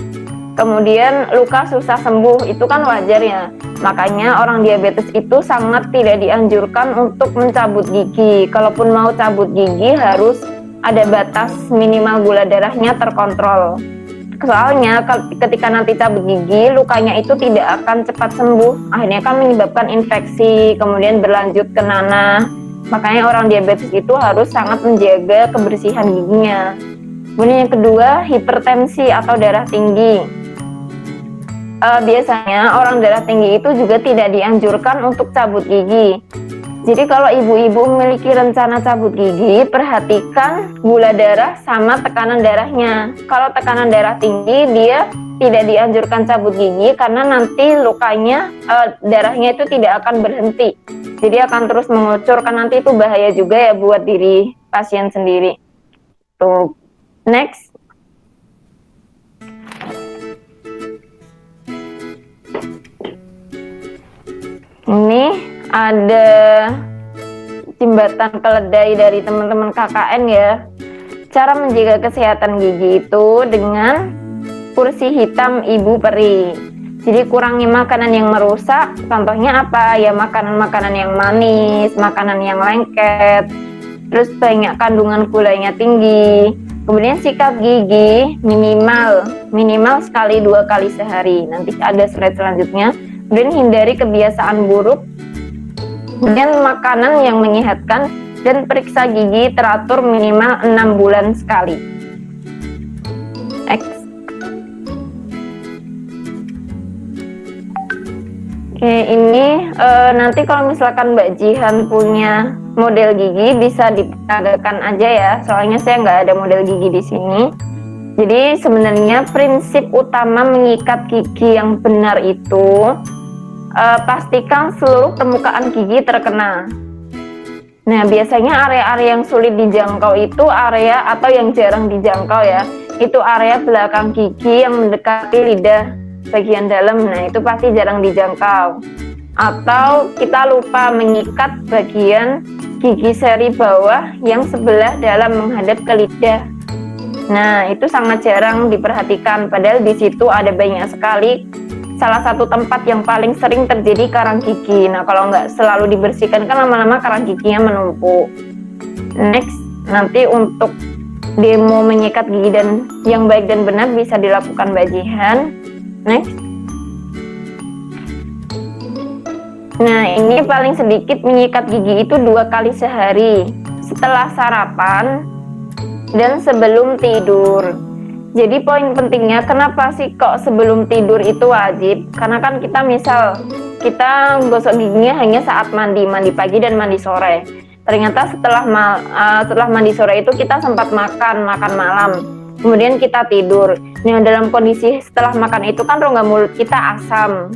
kemudian luka susah sembuh, itu kan wajar ya. Makanya orang diabetes itu sangat tidak dianjurkan untuk mencabut gigi. Kalaupun mau cabut gigi harus ada batas minimal gula darahnya terkontrol. Soalnya ketika nanti cabut gigi, lukanya itu tidak akan cepat sembuh, akhirnya kan menyebabkan infeksi, kemudian berlanjut ke nanah. Makanya orang diabetes itu harus sangat menjaga kebersihan giginya. Kemudian yang kedua, hipertensi atau darah tinggi. Biasanya orang darah tinggi itu juga tidak dianjurkan untuk cabut gigi. Jadi kalau ibu-ibu memiliki rencana cabut gigi, perhatikan gula darah sama tekanan darahnya. Kalau tekanan darah tinggi, dia tidak dianjurkan cabut gigi karena nanti lukanya, darahnya itu tidak akan berhenti. Jadi akan terus mengucur, kan nanti itu bahaya juga ya buat diri pasien sendiri. Tuh. Next. Ini ada jembatan keledai dari teman-teman KKN ya. Cara menjaga kesehatan gigi itu dengan kursi hitam ibu peri. Jadi kurangi makanan yang merusak. Contohnya apa? Ya makanan-makanan yang manis, makanan yang lengket. Terus banyak kandungan gulanya tinggi. Kemudian sikat gigi minimal sekali 2 kali sehari. Nanti ada slide selanjutnya. Kemudian hindari kebiasaan buruk. Kemudian makanan yang menyehatkan dan periksa gigi teratur minimal 6 bulan sekali. Next. Oke, ini nanti kalau misalkan Mbak Jihan punya model gigi bisa diperagakan aja ya. Soalnya saya nggak ada model gigi di sini. Jadi sebenarnya prinsip utama mengikat gigi yang benar itu pastikan seluruh permukaan gigi terkena. Nah, biasanya area-area yang sulit dijangkau itu area atau yang jarang dijangkau ya. Itu area belakang gigi yang mendekati lidah bagian dalam. Nah, itu pasti jarang dijangkau. Atau kita lupa mengikat bagian gigi seri bawah yang sebelah dalam menghadap ke lidah. Nah, itu sangat jarang diperhatikan, padahal di situ ada banyak sekali salah satu tempat yang paling sering terjadi karang gigi. Nah, kalau nggak selalu dibersihkan kan lama-lama karang giginya menumpuk. Next, nanti untuk demo menyikat gigi dan yang baik dan benar bisa dilakukan Mbak Jihan. Next. Nah, ini paling sedikit menyikat gigi itu 2 kali sehari, setelah sarapan dan sebelum tidur. Jadi poin pentingnya kenapa sih kok sebelum tidur itu wajib? Karena kan kita misal kita gosok giginya hanya saat mandi pagi dan mandi sore. Ternyata setelah mandi sore itu kita sempat makan malam. Kemudian kita tidur. Nah, dalam kondisi setelah makan itu kan rongga mulut kita asam.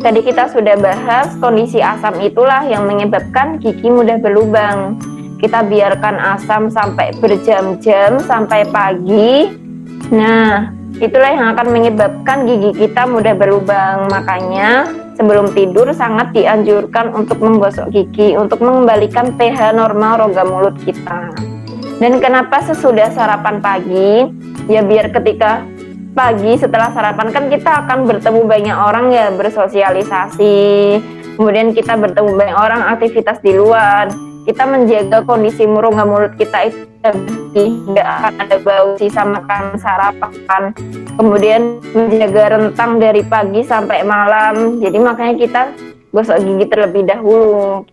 Tadi kita sudah bahas kondisi asam itulah yang menyebabkan gigi mudah berlubang. Kita biarkan asam sampai berjam-jam sampai pagi. Nah, itulah yang akan menyebabkan gigi kita mudah berlubang. Makanya sebelum tidur sangat dianjurkan untuk menggosok gigi untuk mengembalikan pH normal rongga mulut kita. Dan kenapa sesudah sarapan pagi? Ya biar ketika pagi setelah sarapan kan kita akan bertemu banyak orang ya, bersosialisasi. Kemudian kita bertemu banyak orang, aktivitas di luar. Kita menjaga kondisi rongga mulut kita itu tidak akan ada bau sisa makan sarapan. Kemudian menjaga rentang dari pagi sampai malam. Jadi makanya kita gosok gigi terlebih dahulu.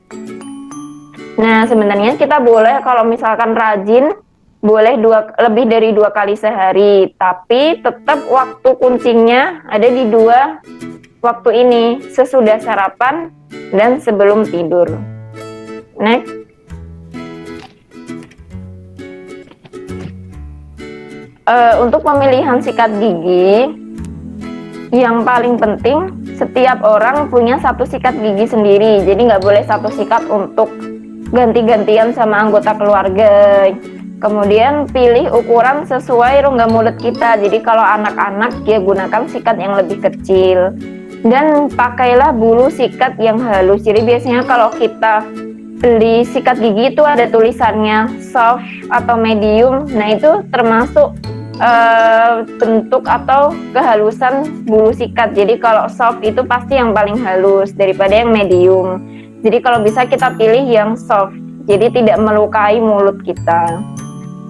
Nah, sebenarnya kita boleh kalau misalkan rajin boleh lebih dari 2 kali sehari, tapi tetap waktu kuncinya ada di 2 waktu ini, sesudah sarapan dan sebelum tidur. Next. Untuk pemilihan sikat gigi yang paling penting setiap orang punya satu sikat gigi sendiri, jadi nggak boleh satu sikat untuk ganti-gantian sama anggota keluarga. Kemudian pilih ukuran sesuai rongga mulut kita, jadi kalau anak-anak ya gunakan sikat yang lebih kecil dan pakailah bulu sikat yang halus. Jadi biasanya kalau kita beli sikat gigi itu ada tulisannya soft atau medium. Nah, itu termasuk bentuk atau kehalusan bulu sikat. Jadi kalau soft itu pasti yang paling halus daripada yang medium. Jadi kalau bisa kita pilih yang soft, jadi tidak melukai mulut kita.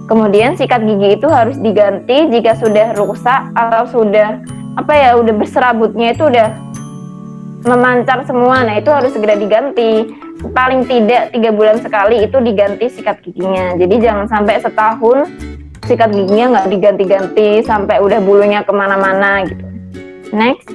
Kemudian sikat gigi itu harus diganti jika sudah rusak atau sudah udah berserabutnya itu udah memancar semua. Nah, itu harus segera diganti. Paling tidak 3 bulan sekali itu diganti sikat giginya. Jadi jangan sampai setahun sikat giginya nggak diganti-ganti sampai udah bulunya kemana-mana gitu. Next.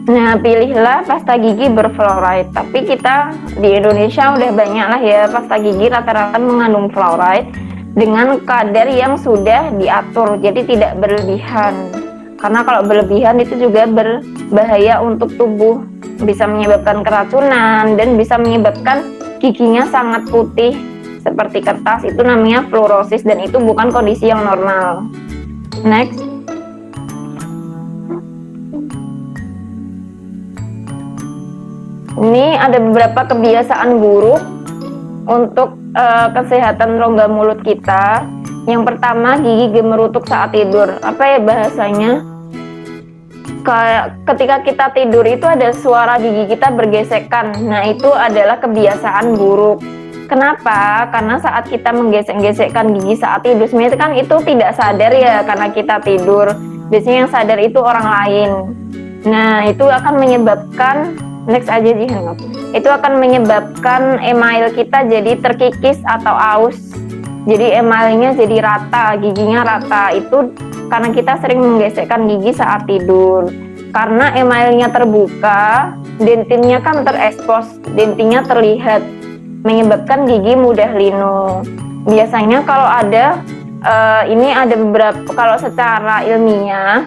Nah, pilihlah pasta gigi berfluoride. Tapi kita di Indonesia udah banyak lah ya pasta gigi rata-rata mengandung fluoride dengan kadar yang sudah diatur, jadi tidak berlebihan. Karena kalau berlebihan itu juga berbahaya untuk tubuh, bisa menyebabkan keracunan dan bisa menyebabkan giginya sangat putih seperti kertas. Itu namanya fluorosis dan itu bukan kondisi yang normal. Next. Ini ada beberapa kebiasaan buruk untuk kesehatan rongga mulut kita. Yang pertama, gigi gemerutuk saat tidur. Apa ya bahasanya? Ketika kita tidur itu ada suara gigi kita bergesekan. Nah, itu adalah kebiasaan buruk. Kenapa? Karena saat kita menggesek-gesekkan gigi saat tidur, sebenarnya kan itu tidak sadar ya karena kita tidur. Biasanya yang sadar itu orang lain. Nah, itu akan menyebabkan next aja Jihan. Itu akan menyebabkan email kita jadi terkikis atau aus. Jadi emailnya jadi rata, giginya rata. Itu karena kita sering menggesekkan gigi saat tidur. Karena emailnya terbuka, dentinnya kan terekspos, dentinnya terlihat. menyebabkan gigi mudah linu. Biasanya kalau ada ini ada beberapa, kalau secara ilmiah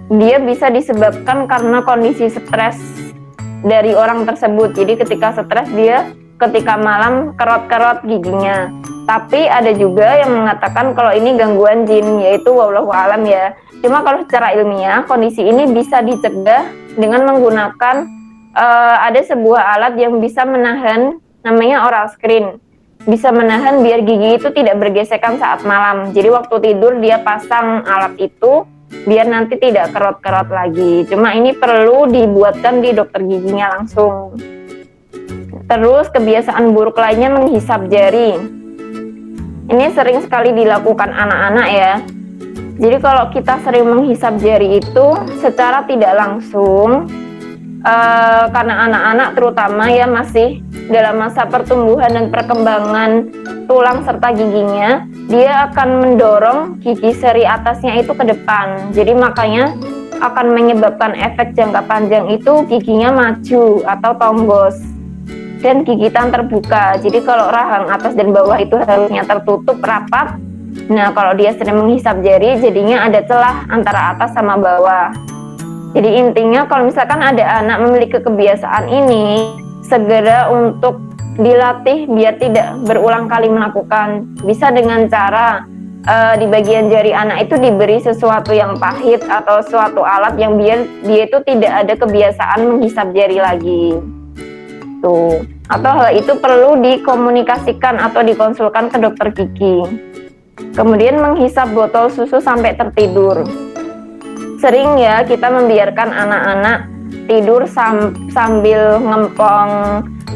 dia bisa disebabkan karena kondisi stres dari orang tersebut. Jadi ketika stres dia ketika malam kerot-kerot giginya. Tapi ada juga yang mengatakan kalau ini gangguan jin, yaitu wallahu alam ya. Cuma kalau secara ilmiah kondisi ini bisa dicegah dengan menggunakan ada sebuah alat yang bisa menahan, namanya oral screen. Bisa menahan biar gigi itu tidak bergesekan saat malam. Jadi waktu tidur dia pasang alat itu biar nanti tidak kerot-kerot lagi. Cuma ini perlu dibuatkan di dokter giginya langsung. Terus kebiasaan buruk lainnya menghisap jari. Ini sering sekali dilakukan anak-anak ya. Jadi kalau kita sering menghisap jari itu secara tidak langsung, karena anak-anak terutama ya masih dalam masa pertumbuhan dan perkembangan tulang serta giginya, dia akan mendorong gigi seri atasnya itu ke depan. Jadi makanya akan menyebabkan efek jangka panjang itu giginya maju atau tonggos dan gigitan terbuka. Jadi kalau rahang atas dan bawah itu harusnya tertutup rapat. Nah kalau dia sering menghisap jari jadinya ada celah antara atas sama bawah. Jadi intinya kalau misalkan ada anak memiliki kebiasaan ini, segera untuk dilatih biar tidak berulang kali melakukan. Bisa dengan cara di bagian jari anak itu diberi sesuatu yang pahit atau suatu alat yang biar dia itu tidak ada kebiasaan menghisap jari lagi. Tuh. Atau hal itu perlu dikomunikasikan atau dikonsulkan ke dokter gigi. Kemudian menghisap botol susu sampai tertidur. Sering ya kita membiarkan anak-anak tidur sambil ngempong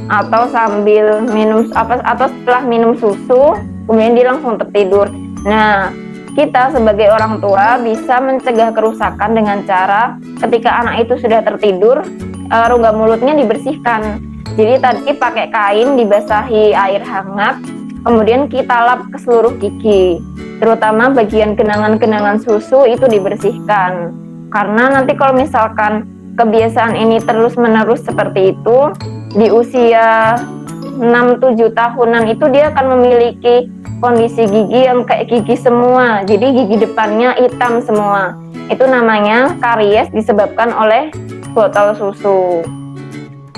atau sambil minum atau setelah minum susu kemudian dia langsung tertidur. Nah, kita sebagai orang tua bisa mencegah kerusakan dengan cara ketika anak itu sudah tertidur, rongga mulutnya dibersihkan. Jadi tadi pakai kain dibasahi air hangat, kemudian kita lap ke seluruh gigi, terutama bagian genangan-genangan susu itu dibersihkan. Karena nanti kalau misalkan kebiasaan ini terus-menerus seperti itu, di usia 6-7 tahunan itu dia akan memiliki kondisi gigi yang kayak gigi semua, jadi gigi depannya hitam semua. Itu namanya karies disebabkan oleh botol susu.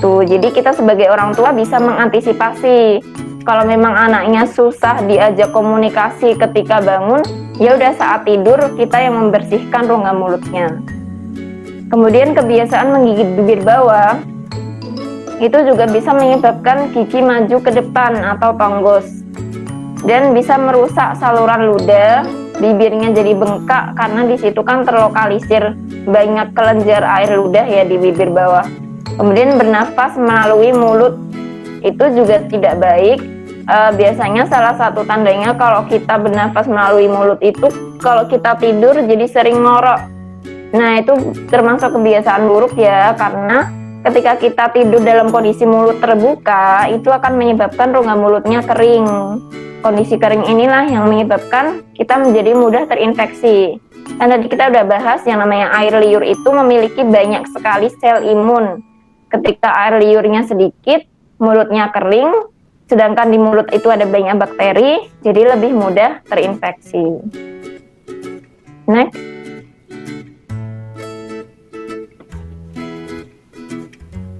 Tuh, jadi kita sebagai orang tua bisa mengantisipasi. Kalau memang anaknya susah diajak komunikasi ketika bangun, ya udah saat tidur kita yang membersihkan rongga mulutnya. Kemudian kebiasaan menggigit bibir bawah itu juga bisa menyebabkan gigi maju ke depan atau tonggos dan bisa merusak saluran ludah, bibirnya jadi bengkak karena di situ kan terlokalisir banyak kelenjar air ludah ya di bibir bawah. Kemudian bernafas melalui mulut itu juga tidak baik. Biasanya salah satu tandanya kalau kita bernafas melalui mulut itu kalau kita tidur jadi sering ngorok. Nah itu termasuk kebiasaan buruk ya, karena ketika kita tidur dalam kondisi mulut terbuka itu akan menyebabkan rongga mulutnya kering. Kondisi kering inilah yang menyebabkan kita menjadi mudah terinfeksi. Dan tadi kita udah bahas yang namanya air liur itu memiliki banyak sekali sel imun. Ketika air liurnya sedikit, mulutnya kering, sedangkan di mulut itu ada banyak bakteri, jadi lebih mudah terinfeksi. Next.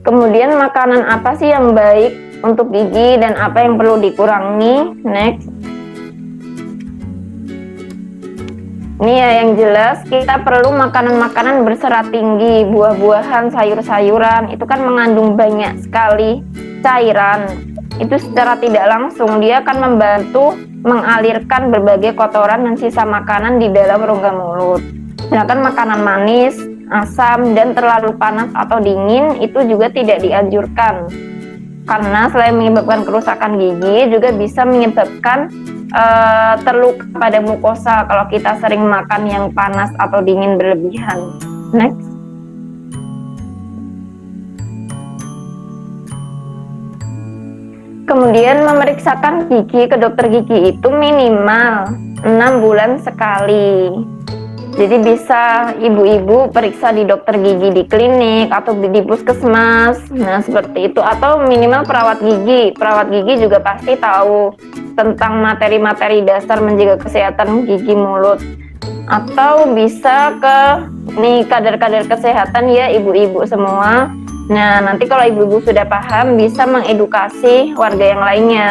Kemudian makanan apa sih yang baik untuk gigi dan apa yang perlu dikurangi? Next. Ini ya yang jelas kita perlu makanan-makanan berserat tinggi, buah-buahan, sayur-sayuran, itu kan mengandung banyak sekali cairan. Itu secara tidak langsung dia akan membantu mengalirkan berbagai kotoran dan sisa makanan di dalam rongga mulut. Sedangkan makanan manis, asam, dan terlalu panas atau dingin itu juga tidak dianjurkan. Karena selain menyebabkan kerusakan gigi juga bisa menyebabkan terluka pada mukosa kalau kita sering makan yang panas atau dingin berlebihan. Next. Kemudian memeriksakan gigi ke dokter gigi itu minimal 6 bulan sekali. Jadi bisa ibu-ibu periksa di dokter gigi di klinik atau di puskesmas. Nah, seperti itu, atau minimal perawat gigi. Perawat gigi juga pasti tahu tentang materi-materi dasar menjaga kesehatan gigi mulut. Atau bisa ke nih kader-kader kesehatan ya, ibu-ibu semua. Nah, nanti kalau ibu-ibu sudah paham bisa mengedukasi warga yang lainnya.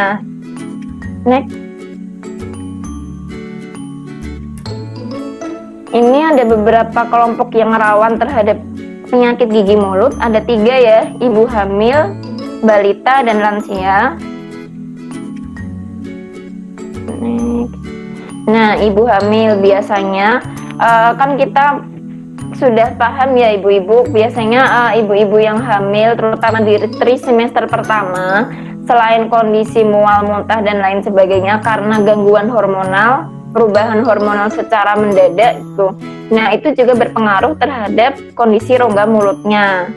Next. Ini ada beberapa kelompok yang rawan terhadap penyakit gigi mulut. Ada 3 ya, ibu hamil, balita, dan lansia. Nah, ibu hamil biasanya kan kita sudah paham ya ibu-ibu, biasanya ibu-ibu yang hamil terutama di trimester pertama, selain kondisi mual, muntah, dan lain sebagainya karena gangguan hormonal, perubahan hormonal secara mendadak gitu. Nah, itu juga berpengaruh terhadap kondisi rongga mulutnya.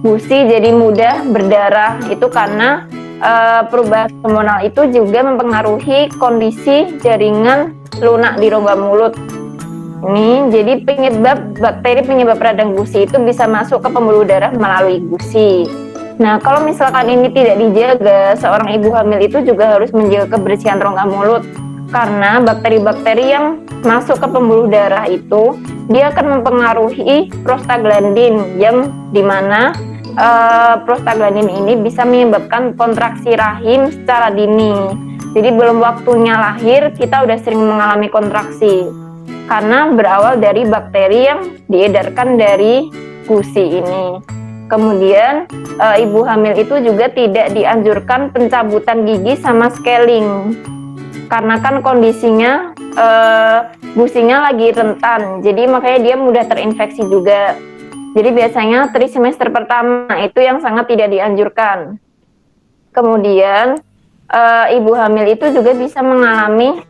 Gusi jadi mudah berdarah, itu karena perubahan hormonal itu juga mempengaruhi kondisi jaringan lunak di rongga mulut. Ini jadi bakteri penyebab radang gusi itu bisa masuk ke pembuluh darah melalui gusi. Nah, kalau misalkan ini tidak dijaga, seorang ibu hamil itu juga harus menjaga kebersihan rongga mulut. Karena bakteri-bakteri yang masuk ke pembuluh darah itu dia akan mempengaruhi prostaglandin, yang dimana prostaglandin ini bisa menyebabkan kontraksi rahim secara dini. Jadi belum waktunya lahir kita udah sering mengalami kontraksi karena berawal dari bakteri yang diedarkan dari gusi ini. Kemudian ibu hamil itu juga tidak dianjurkan pencabutan gigi sama scaling. Karena kan kondisinya gusinya lagi rentan, jadi makanya dia mudah terinfeksi juga. Jadi biasanya trimester pertama itu yang sangat tidak dianjurkan. Kemudian ibu hamil itu juga bisa mengalami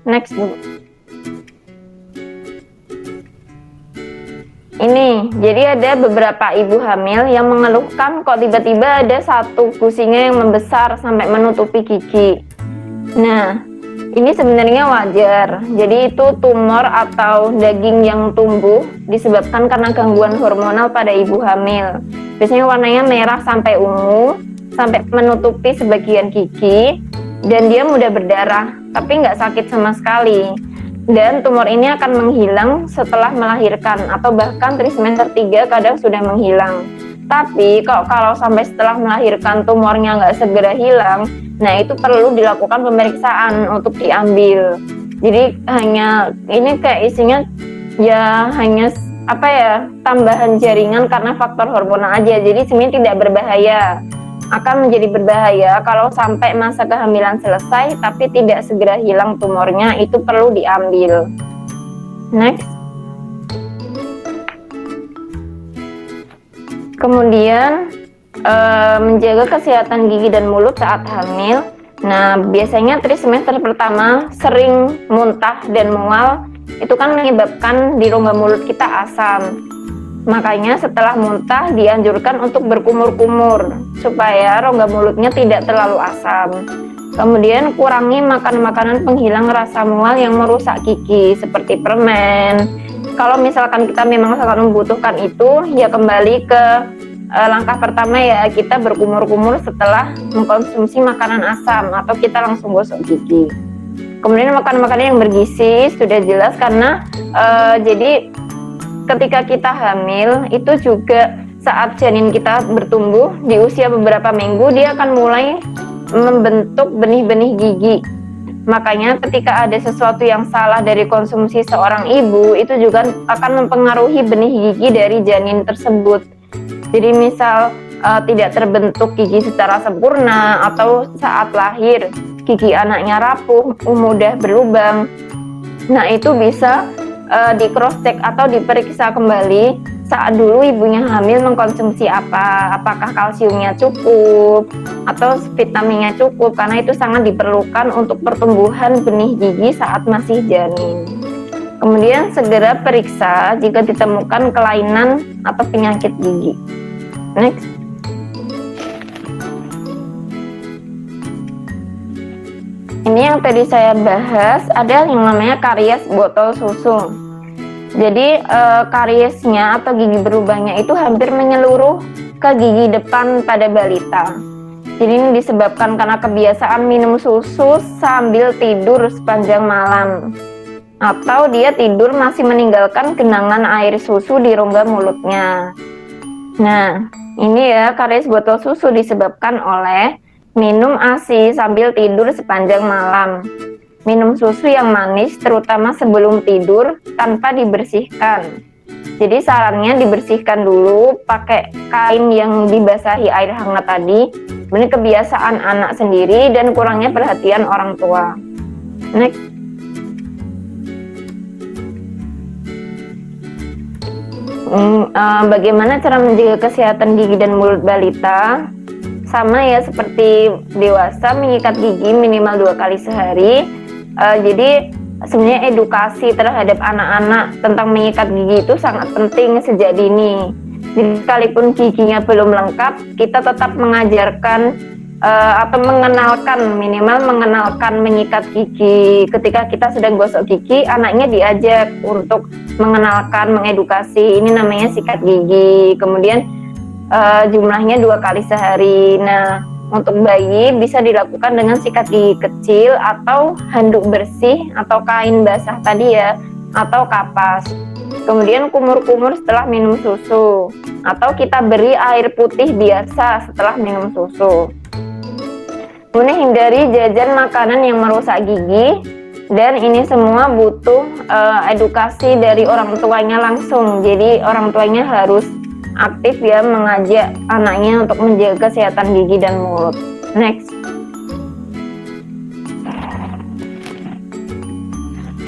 ini. Jadi ada beberapa ibu hamil yang mengeluhkan kok tiba-tiba ada satu gusinya yang membesar sampai menutupi gigi. Nah, ini sebenarnya wajar. Jadi itu tumor atau daging yang tumbuh disebabkan karena gangguan hormonal pada ibu hamil. Biasanya warnanya merah sampai ungu, sampai menutupi sebagian gigi, dan dia mudah berdarah, tapi nggak sakit sama sekali. Dan tumor ini akan menghilang setelah melahirkan, atau bahkan trimester 3 kadang sudah menghilang. Tapi kalau sampai setelah melahirkan tumornya nggak segera hilang, nah itu perlu dilakukan pemeriksaan untuk diambil. Jadi hanya ini kayak isinya ya hanya tambahan jaringan karena faktor hormonal aja. Jadi sebenarnya tidak berbahaya. Akan menjadi berbahaya kalau sampai masa kehamilan selesai tapi tidak segera hilang tumornya, itu perlu diambil. Next. Kemudian menjaga kesehatan gigi dan mulut saat hamil. Nah, biasanya trimester pertama sering muntah dan mual, itu kan menyebabkan di rongga mulut kita asam. Makanya setelah muntah dianjurkan untuk berkumur-kumur supaya rongga mulutnya tidak terlalu asam. Kemudian kurangi makan makanan penghilang rasa mual yang merusak gigi seperti permen. Kalau misalkan kita memang sangat membutuhkan itu, ya kembali ke langkah pertama ya, kita berkumur-kumur setelah mengkonsumsi makanan asam atau kita langsung gosok gigi. Kemudian makan makanan yang bergizi sudah jelas karena jadi ketika kita hamil itu juga saat janin kita bertumbuh di usia beberapa minggu, dia akan mulai membentuk benih-benih gigi. Makanya ketika ada sesuatu yang salah dari konsumsi seorang ibu, itu juga akan mempengaruhi benih gigi dari janin tersebut. Jadi misal tidak terbentuk gigi secara sempurna, atau saat lahir gigi anaknya rapuh, mudah berlubang. Nah, itu bisa di cross check atau diperiksa kembali saat dulu ibunya hamil mengkonsumsi apakah kalsiumnya cukup atau vitaminnya cukup, karena itu sangat diperlukan untuk pertumbuhan benih gigi saat masih janin. Kemudian segera periksa jika ditemukan kelainan atau penyakit gigi. Next. Ini yang tadi saya bahas, ada yang namanya karies botol susu. Jadi kariesnya atau gigi berlubangnya itu hampir menyeluruh ke gigi depan pada balita. Jadi ini disebabkan karena kebiasaan minum susu sambil tidur sepanjang malam, atau dia tidur masih meninggalkan genangan air susu di rongga mulutnya. Nah, ini ya, karies botol susu disebabkan oleh minum ASI sambil tidur sepanjang malam. Minum susu yang manis terutama sebelum tidur tanpa dibersihkan. Jadi sarannya dibersihkan dulu pakai kain yang dibasahi air hangat tadi. Ini kebiasaan anak sendiri dan kurangnya perhatian orang tua. Next. Bagaimana cara menjaga kesehatan gigi dan mulut balita? Sama ya seperti dewasa, menyikat gigi minimal 2 kali sehari. Jadi sebenarnya edukasi terhadap anak-anak tentang menyikat gigi itu sangat penting sejak dini. Jadi sekalipun giginya belum lengkap, kita tetap mengajarkan atau minimal mengenalkan menyikat gigi. Ketika kita sedang gosok gigi, anaknya diajak untuk mengenalkan, mengedukasi. Ini namanya sikat gigi. Kemudian jumlahnya 2 kali sehari. Nah, untuk bayi bisa dilakukan dengan sikat gigi kecil atau handuk bersih atau kain basah tadi ya, atau kapas. Kemudian kumur-kumur setelah minum susu, atau kita beri air putih biasa setelah minum susu. Kemudian hindari jajan makanan yang merusak gigi, dan ini semua butuh edukasi dari orang tuanya langsung. Jadi orang tuanya harus aktif ya, mengajak anaknya untuk menjaga kesehatan gigi dan mulut. Next.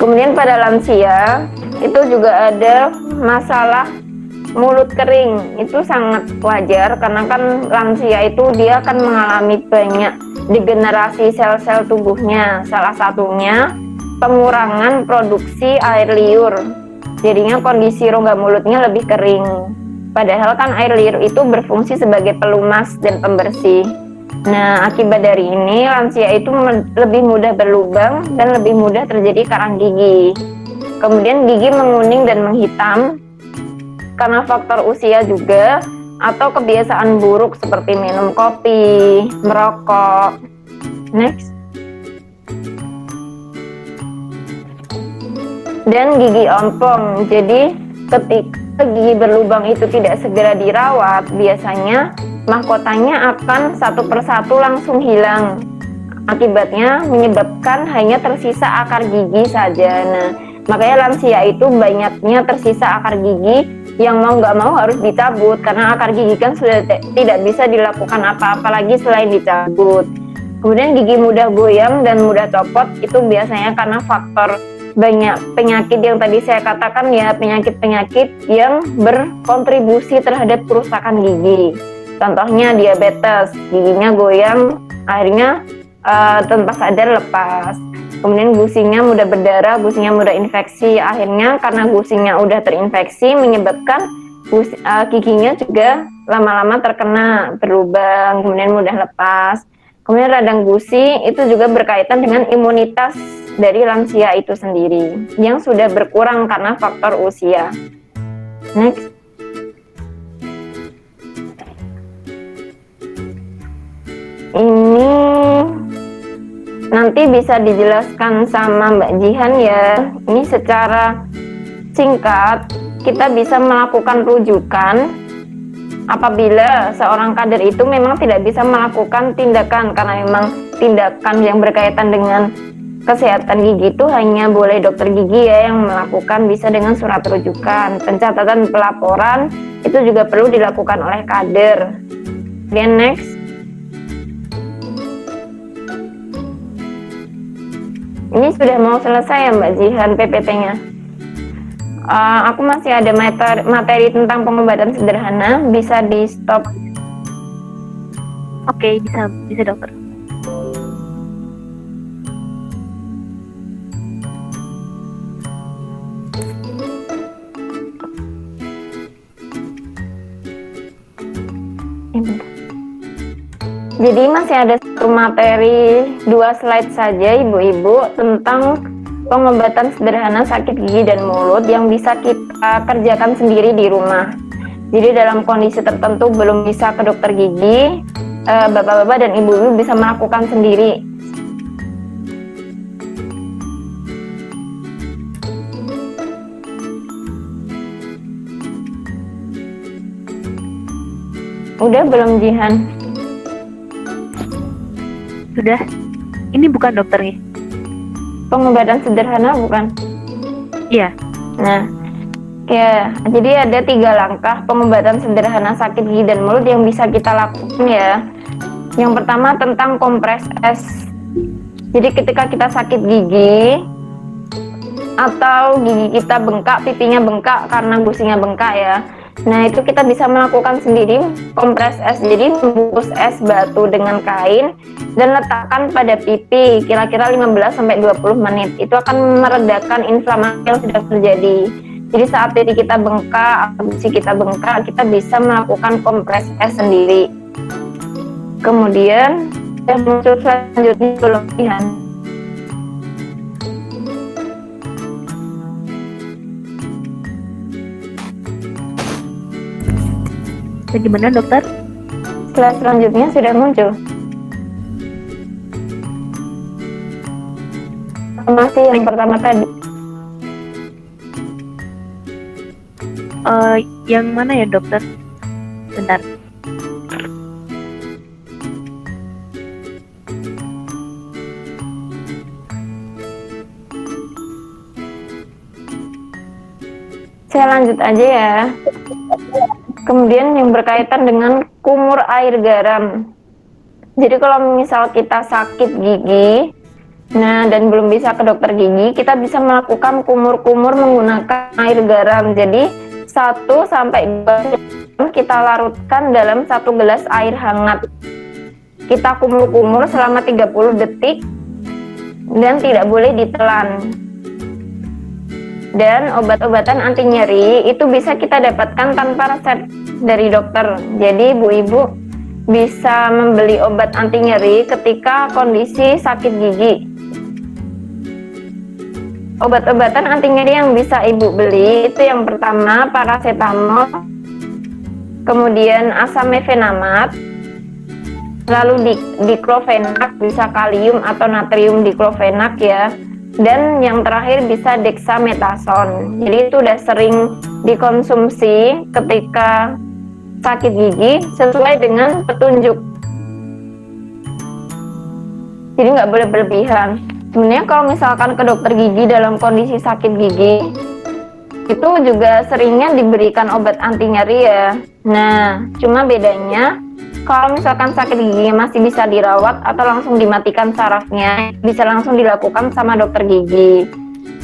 Kemudian pada lansia itu juga ada masalah mulut kering. Itu sangat wajar karena kan lansia itu dia akan mengalami banyak degenerasi sel-sel tubuhnya. Salah satunya pengurangan produksi air liur. Jadinya kondisi rongga mulutnya lebih kering. Padahal kan air liur itu berfungsi sebagai pelumas dan pembersih. Nah, akibat dari ini lansia itu lebih mudah berlubang dan lebih mudah terjadi karang gigi. Kemudian gigi menguning dan menghitam karena faktor usia juga, atau kebiasaan buruk seperti minum kopi, merokok. Next. Dan gigi ompong. Jadi ketika gigi berlubang itu tidak segera dirawat, biasanya mahkotanya akan satu persatu langsung hilang. Akibatnya menyebabkan hanya tersisa akar gigi saja. Nah, makanya lansia itu banyaknya tersisa akar gigi yang mau nggak mau harus dicabut, karena akar gigi kan sudah tidak bisa dilakukan apa-apa lagi selain dicabut. Kemudian gigi mudah goyang dan mudah copot, itu biasanya karena faktor banyak penyakit yang tadi saya katakan ya, penyakit-penyakit yang berkontribusi terhadap kerusakan gigi. Contohnya diabetes, giginya goyang, akhirnya tanpa sadar lepas. Kemudian gusinya mudah berdarah, gusinya mudah infeksi, akhirnya karena gusinya udah terinfeksi menyebabkan giginya juga lama-lama terkena berlubang, kemudian mudah lepas. Kemudian radang gusi itu juga berkaitan dengan imunitas dari lansia itu sendiri yang sudah berkurang karena faktor usia. Next. Ini nanti bisa dijelaskan sama Mbak Jihan ya. Ini secara singkat kita bisa melakukan rujukan apabila seorang kader itu memang tidak bisa melakukan tindakan, karena memang tindakan yang berkaitan dengan kesehatan gigi itu hanya boleh dokter gigi ya yang melakukan, bisa dengan surat rujukan. Pencatatan pelaporan itu juga perlu dilakukan oleh kader. Kemudian next. Ini sudah mau selesai ya Mbak Jihan PPT-nya. Aku masih ada materi tentang pengobatan sederhana, bisa di stop. Oke, bisa dokter. Jadi masih ada satu materi, 2 slide saja ibu-ibu tentang pengobatan sederhana sakit gigi dan mulut yang bisa kita kerjakan sendiri di rumah. Jadi dalam kondisi tertentu belum bisa ke dokter gigi, bapak-bapak dan ibu-ibu bisa melakukan sendiri. Udah belum, Jihan? Sudah. Ini bukan dokter nih. Pengobatan sederhana bukan? Iya. Nah, ya, jadi ada 3 langkah pengobatan sederhana sakit gigi dan mulut yang bisa kita lakukan ya. Yang pertama tentang kompres es. Jadi ketika kita sakit gigi atau gigi kita bengkak, pipinya bengkak karena gusinya bengkak ya. Nah, itu kita bisa melakukan sendiri kompres es. Jadi membungkus es batu dengan kain dan letakkan pada pipi kira-kira 15-20 menit. Itu akan meredakan inflamasi yang sedang terjadi. Jadi saat pipi kita bengkak, gusi kita bengkak, kita bisa melakukan kompres es sendiri. Kemudian yang muncul selanjutnya kelumpihan. Bagaimana dokter? Setelah selanjutnya sudah muncul. Masih yang pertama tadi. Yang mana ya dokter? Bentar. Saya lanjut aja ya. Kemudian yang berkaitan dengan kumur air garam. Jadi kalau misal kita sakit gigi, nah dan belum bisa ke dokter gigi, kita bisa melakukan kumur-kumur menggunakan air garam. Jadi 1-2 jam kita larutkan dalam 1 gelas air hangat. Kita kumur-kumur selama 30 detik dan tidak boleh ditelan. Dan obat-obatan anti nyeri itu bisa kita dapatkan tanpa resep dari dokter. Jadi ibu-ibu bisa membeli obat anti nyeri ketika kondisi sakit gigi. Obat-obatan anti nyeri yang bisa ibu beli itu yang pertama paracetamol, kemudian asam mefenamat, lalu diklofenak, bisa kalium atau natrium diklofenak ya. Dan yang terakhir bisa dexamethasone. Jadi itu udah sering dikonsumsi ketika sakit gigi sesuai dengan petunjuk. Jadi nggak boleh berlebihan. Sebenarnya kalau misalkan ke dokter gigi dalam kondisi sakit gigi, itu juga seringnya diberikan obat anti nyeri ya. Nah, cuma bedanya kalau misalkan sakit gigi masih bisa dirawat atau langsung dimatikan sarafnya, bisa langsung dilakukan sama dokter gigi.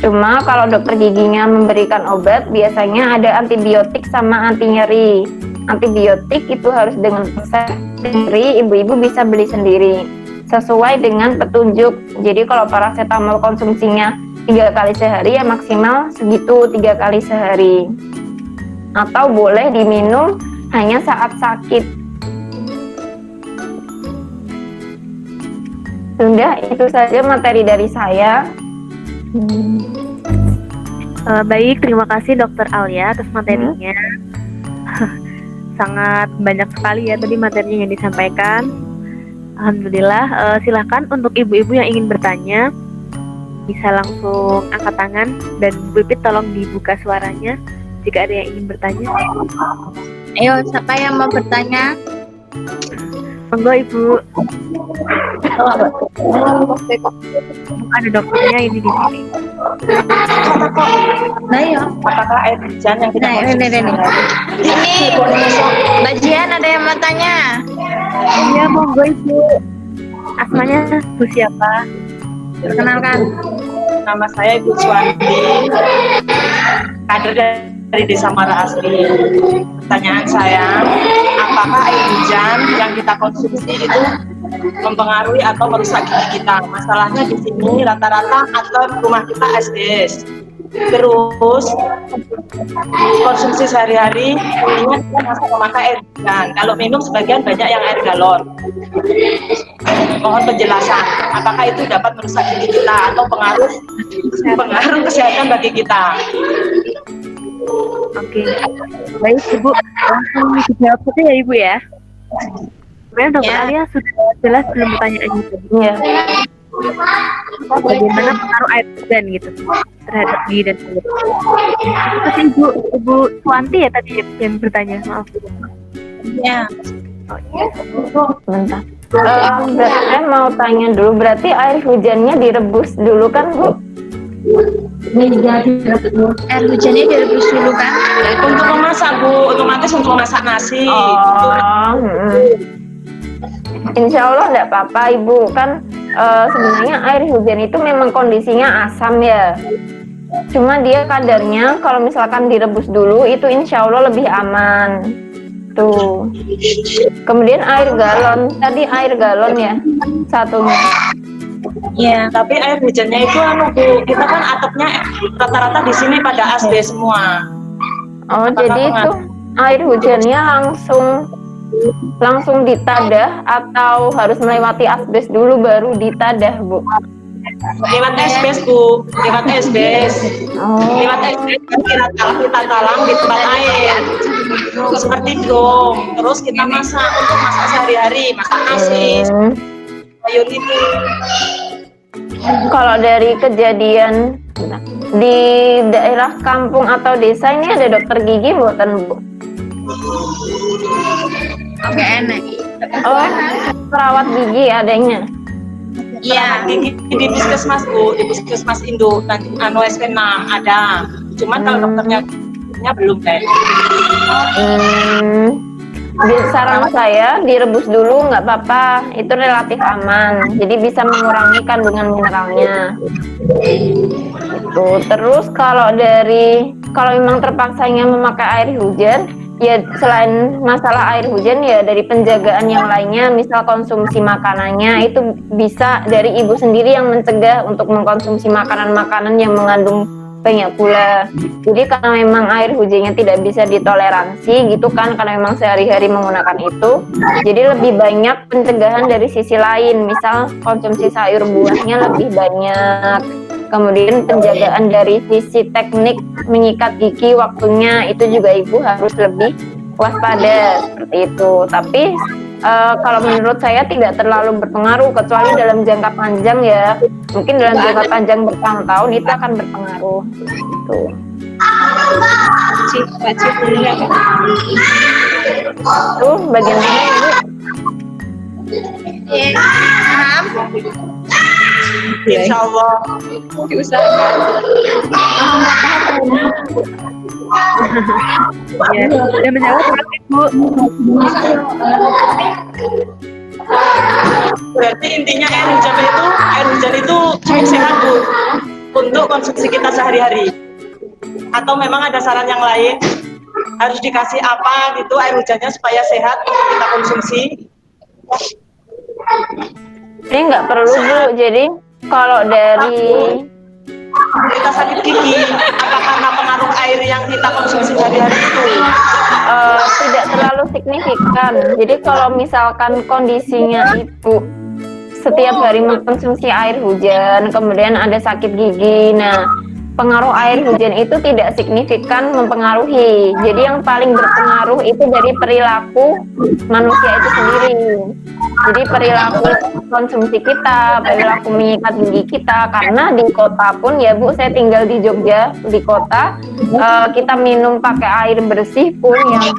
Cuma kalau dokter giginya memberikan obat, biasanya ada antibiotik sama anti nyeri. Antibiotik itu harus dengan resep, nyeri ibu-ibu bisa beli sendiri sesuai dengan petunjuk. Jadi kalau paracetamol konsumsinya 3 kali sehari ya maksimal segitu 3 kali sehari. Atau boleh diminum hanya saat sakit. Sudah, itu saja materi dari saya. Baik, terima kasih Dokter Alia atas materinya. Sangat banyak sekali ya tadi materinya yang disampaikan. Alhamdulillah. Silahkan untuk ibu-ibu yang ingin bertanya bisa langsung angkat tangan dan Bu Pipit tolong dibuka suaranya jika ada yang ingin bertanya. Ayo, siapa yang mau bertanya? Monggo Ibu. Ada dokternya ini di sini. Nah, ya. Apakah air hujan yang kita Nah, konsumsi ini. Ini, Mbak Jihan ada yang mau tanya? Iya, monggo Ibu. Asmanya Bu siapa? Perkenalkan. Nama saya Ibu Suwandi, kader dari Desa Mara Asri. Pertanyaan saya, apakah air hujan yang kita konsumsi itu mempengaruhi atau merusak gigi kita? Masalahnya di sini rata-rata atlet rumah kita SDS. Terus konsumsi sehari-hari ini kita masih memakai air hujan. Kalau minum sebagian banyak yang air galon. Mohon penjelasan. Apakah itu dapat merusak gigi kita atau pengaruh kesehatan bagi kita? Oke. Baik, Ibu. Langsung dijawab saja ya, Ibu ya. Sebenarnya dokter Ya. Alia sudah jelas belum pertanyaannya tadi. Iya. Bagaimana pengaruh air hujan gitu terhadap gigi dan kulit. Terus Ibu Suwanti ya tadi yang bertanya, maaf. Ya. Bentar. Berarti saya mau tanya dulu, berarti air hujannya direbus dulu kan, Bu? Air hujannya direbus dulu kan? Untuk memasak, Bu, otomatis untuk masak nasi. Insya Allah enggak apa-apa, Ibu. Kan sebenarnya air hujan itu memang kondisinya asam ya. Cuma dia kadarnya kalau misalkan direbus dulu itu insya Allah lebih aman. Tuh. Kemudian air galon, tadi air galon ya satunya. Iya. Tapi air hujannya itu Bu, kita kan atapnya rata-rata di sini pada asbes semua. Oh, Apakah jadi itu pengaruh? air hujannya langsung ditadah atau harus melewati asbes dulu baru ditadah, Bu? Lewat asbes, Bu. Lewat asbes. Oh. Lewat asbes kan kita talang di tempat air. Seperti dom. Terus kita masak untuk masak sehari-hari, masak nasi, Hmm. sayur itu. Kalau dari kejadian di daerah kampung atau desa ini ada dokter gigi buatan, Bu? Oke, enak. Oh, perawat gigi adanya. Iya, di puskesmas, Bu, di puskesmas Indo, anu SP6 ada. Cuman kalau dokternya belum deh. Saran saya direbus dulu nggak apa-apa, itu relatif aman. Jadi bisa mengurangi kandungan mineralnya. Itu. Terus kalau memang terpaksanya memakai air hujan, ya selain masalah air hujan ya dari penjagaan yang lainnya, misal konsumsi makanannya itu bisa dari ibu sendiri yang mencegah untuk mengkonsumsi makanan-makanan yang mengandung banyak gula. Jadi karena memang air hujannya tidak bisa ditoleransi gitu kan, karena memang sehari-hari menggunakan itu, jadi lebih banyak pencegahan dari sisi lain, misal konsumsi sayur buahnya lebih banyak. Kemudian penjagaan dari sisi teknik menyikat gigi waktunya itu juga ibu harus lebih waspada seperti itu. Tapi kalau menurut saya tidak terlalu berpengaruh kecuali dalam jangka panjang ya. Mungkin dalam jangka panjang bertahun-tahun itu akan berpengaruh. Gitu. Wajib dulu ya, Kak. Tuh bagian ini ibu. Iya. Paham? Insya Allah. Diusahakan. Ya, sudah menjawab berarti, Ibu. Berarti intinya air hujan itu cukup sehat, Bu, untuk konsumsi kita sehari-hari. Atau memang ada saran yang lain? Harus dikasih apa gitu air hujannya supaya sehat untuk kita konsumsi? Ini nggak perlu Bu. Jadi kalau dari Kita sakit gigi, apa karena pengaruh air yang kita konsumsi sehari-hari itu? tidak terlalu signifikan. Jadi kalau misalkan kondisinya ibu setiap hari mengkonsumsi air hujan, kemudian ada sakit gigi, nah pengaruh air hujan itu tidak signifikan mempengaruhi. Jadi yang paling berpengaruh itu dari perilaku manusia itu sendiri. Jadi perilaku konsumsi kita, perilaku menyikat gigi kita. Karena di kota pun ya Bu, saya tinggal di Jogja, di kota, kita minum pakai air bersih pun yang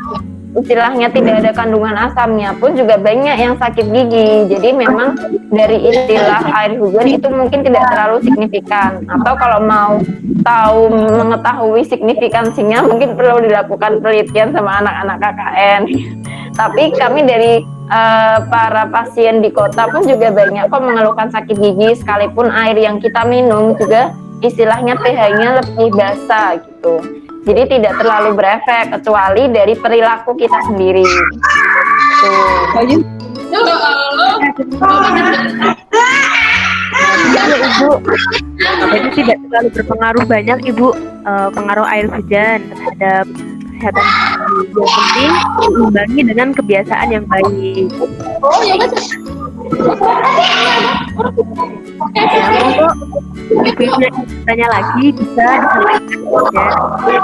istilahnya tidak ada kandungan asamnya pun juga banyak yang sakit gigi. Jadi memang dari istilah air hujan itu mungkin tidak terlalu signifikan. Atau kalau mau mengetahui signifikansinya mungkin perlu dilakukan penelitian sama anak-anak KKN. Tapi kami dari para pasien di kota pun juga banyak kok mengeluhkan sakit gigi, sekalipun air yang kita minum juga istilahnya pH-nya lebih basa gitu. Jadi tidak terlalu berefek kecuali dari perilaku kita sendiri. Tuh. Ibu, jadi tidak terlalu berpengaruh banyak Ibu pengaruh air hujan terhadap kesehatan gigi. Yang penting diimbangi dengan kebiasaan yang baik. Ya, monggo ibu-ibunya tanya lagi bisa disampaikan ya.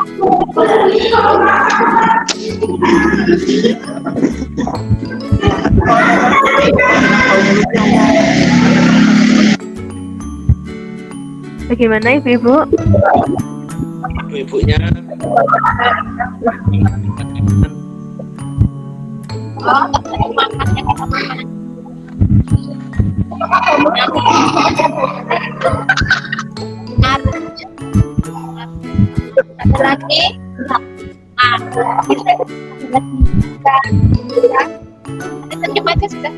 Bagaimana ibu-ibu? Ibu-ibunya Ada lagi? Terjemah aja sudah.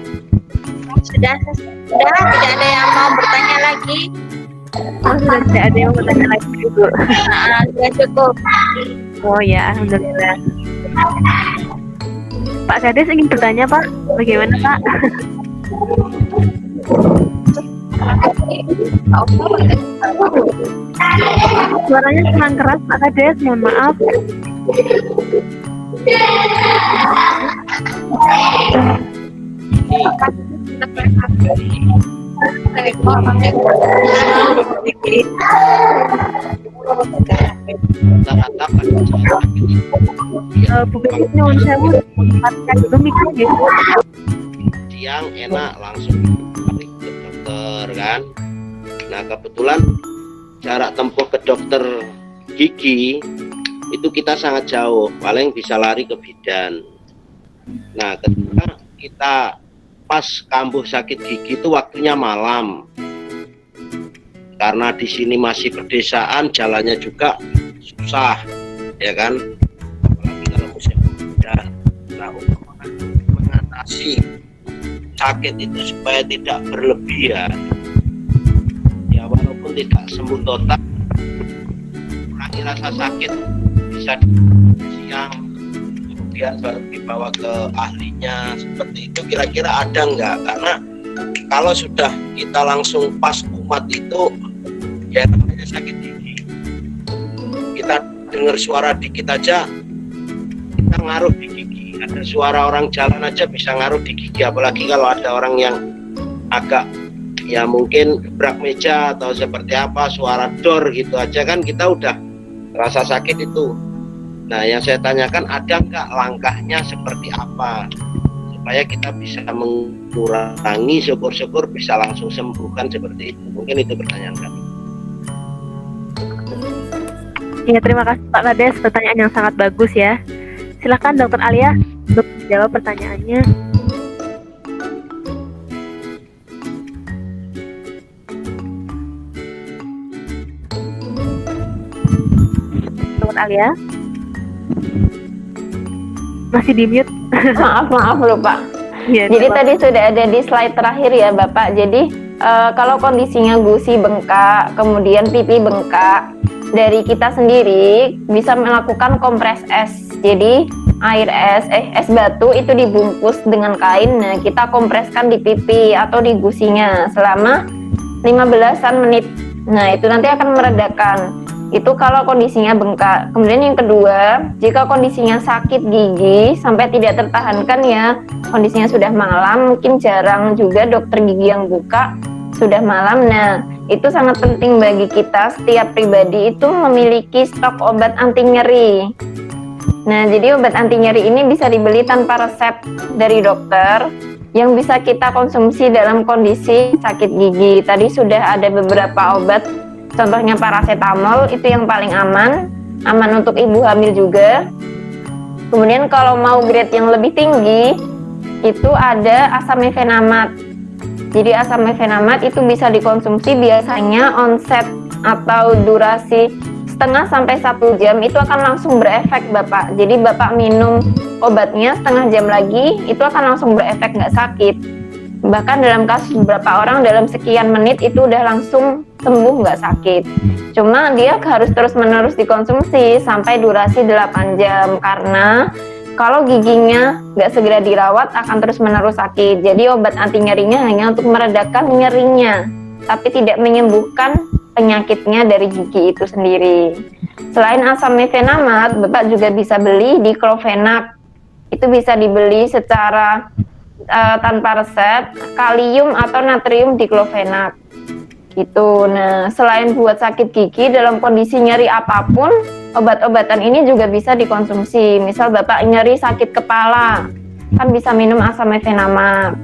Sudah, tidak ada yang mau bertanya lagi. Oh, sudah tidak ada yang mau tanya lagi ibu. Sudah cukup. Oh ya, alhamdulillah. Pak Kades ingin bertanya Pak, bagaimana Pak? Suaranya kurang keras Pak Kades, mohon maaf. rata-rata pada saat ini Bu Kades nyuwun sewu, tempatkan dulu mikir gitu. siang enak langsung lari ke dokter kan. Nah kebetulan jarak tempuh ke dokter gigi itu kita sangat jauh, paling bisa lari ke bidan. Nah ketika kita pas kambuh sakit gigi itu waktunya malam, karena di sini masih pedesaan, jalannya juga susah, ya kan? Apalagi kalau musim hujan. Nah untuk mengatasi sakit itu supaya tidak berlebihan, ya walaupun tidak sembuh total, kurangi rasa sakit, bisa siang kemudian baru dibawa ke ahlinya, seperti itu kira-kira ada nggak? Karena kalau sudah kita langsung pas kumat itu ya namanya sakit gigi, kita dengar suara dikit aja kita ngaruh di gigi, ada suara orang jalan aja bisa ngaruh di gigi, apalagi kalau ada orang yang agak ya mungkin gebrak meja atau seperti apa, suara dor gitu aja kan kita udah rasa sakit itu. Nah yang saya tanyakan ada nggak langkahnya seperti apa supaya kita bisa mengurangi, syukur-syukur bisa langsung sembuhkan seperti itu. Mungkin itu pertanyaan kami. Ya, terima kasih Pak Kades, pertanyaan yang sangat bagus ya. Silakan Dokter Alia untuk menjawab pertanyaannya. Dokter Alia masih di mute. Maaf lupa. Ya, Jadi coba. tadi sudah ada di slide terakhir ya Bapak. Jadi kalau kondisinya gusi bengkak, kemudian pipi bengkak, dari kita sendiri bisa melakukan kompres es. Jadi air es batu itu dibungkus dengan kain. Nah, kita kompreskan di pipi atau di gusinya selama 15-an menit. Nah, itu nanti akan meredakan. Itu kalau kondisinya bengkak. Kemudian yang kedua, jika kondisinya sakit gigi sampai tidak tertahankan ya, kondisinya sudah malam, mungkin jarang juga dokter gigi yang buka, sudah malam. Nah, itu sangat penting bagi kita, setiap pribadi itu memiliki stok obat anti nyeri. Nah, jadi obat anti nyeri ini bisa dibeli tanpa resep dari dokter, yang bisa kita konsumsi dalam kondisi sakit gigi. Tadi sudah ada beberapa obat, contohnya paracetamol, itu yang paling aman untuk ibu hamil juga. Kemudian kalau mau grade yang lebih tinggi, itu ada asam mefenamat. Jadi asam mefenamat itu bisa dikonsumsi biasanya onset atau durasi setengah sampai 1 jam, itu akan langsung berefek Bapak. Jadi Bapak minum obatnya setengah jam lagi, itu akan langsung berefek, nggak sakit. Bahkan dalam kasus beberapa orang dalam sekian menit itu udah langsung sembuh, nggak sakit. Cuma dia harus terus-menerus dikonsumsi sampai durasi 8 jam, karena kalau giginya nggak segera dirawat akan terus-menerus sakit. Jadi obat anti nyerinya hanya untuk meredakan nyerinya, tapi tidak menyembuhkan penyakitnya dari gigi itu sendiri. Selain asam mefenamat, Bapak juga bisa beli diclofenac. Itu bisa dibeli secara tanpa resep, kalium atau natrium diklofenak. Gitu. Nah, selain buat sakit gigi dalam kondisi nyeri apapun, obat-obatan ini juga bisa dikonsumsi. Misal Bapak nyeri sakit kepala, kan bisa minum asamefenamat.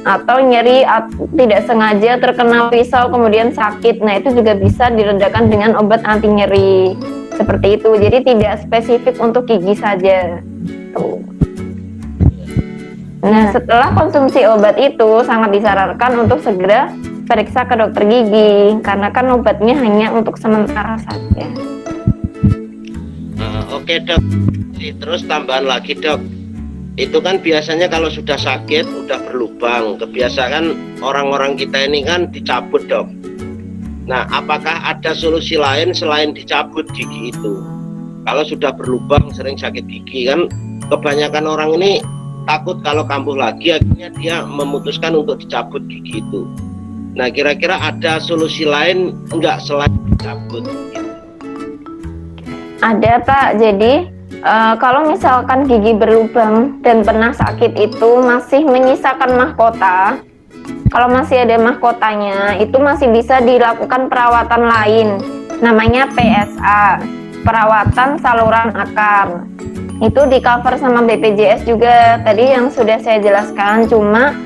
Atau nyeri tidak sengaja terkena pisau kemudian sakit, nah itu juga bisa diredakan dengan obat anti nyeri. Seperti itu. Jadi tidak spesifik untuk gigi saja. Tuh. Nah, setelah konsumsi obat itu sangat disarankan untuk segera periksa ke dokter gigi karena kan obatnya hanya untuk sementara saja. Oke dok, terus tambahan lagi dok, itu kan biasanya kalau sudah sakit, udah berlubang, kebiasaan orang-orang kita ini kan dicabut dok. Nah, apakah ada solusi lain selain dicabut gigi itu? Kalau sudah berlubang, sering sakit gigi kan, kebanyakan orang ini takut kalau kambuh lagi, akhirnya dia memutuskan untuk dicabut gigi itu. Nah, kira-kira ada solusi lain enggak selain dicabut? Ada Pak, jadi kalau misalkan gigi berlubang dan pernah sakit itu masih menyisakan mahkota, kalau masih ada mahkotanya itu masih bisa dilakukan perawatan lain, namanya PSA, perawatan saluran akar. Itu di cover sama BPJS juga, tadi yang sudah saya jelaskan. Cuma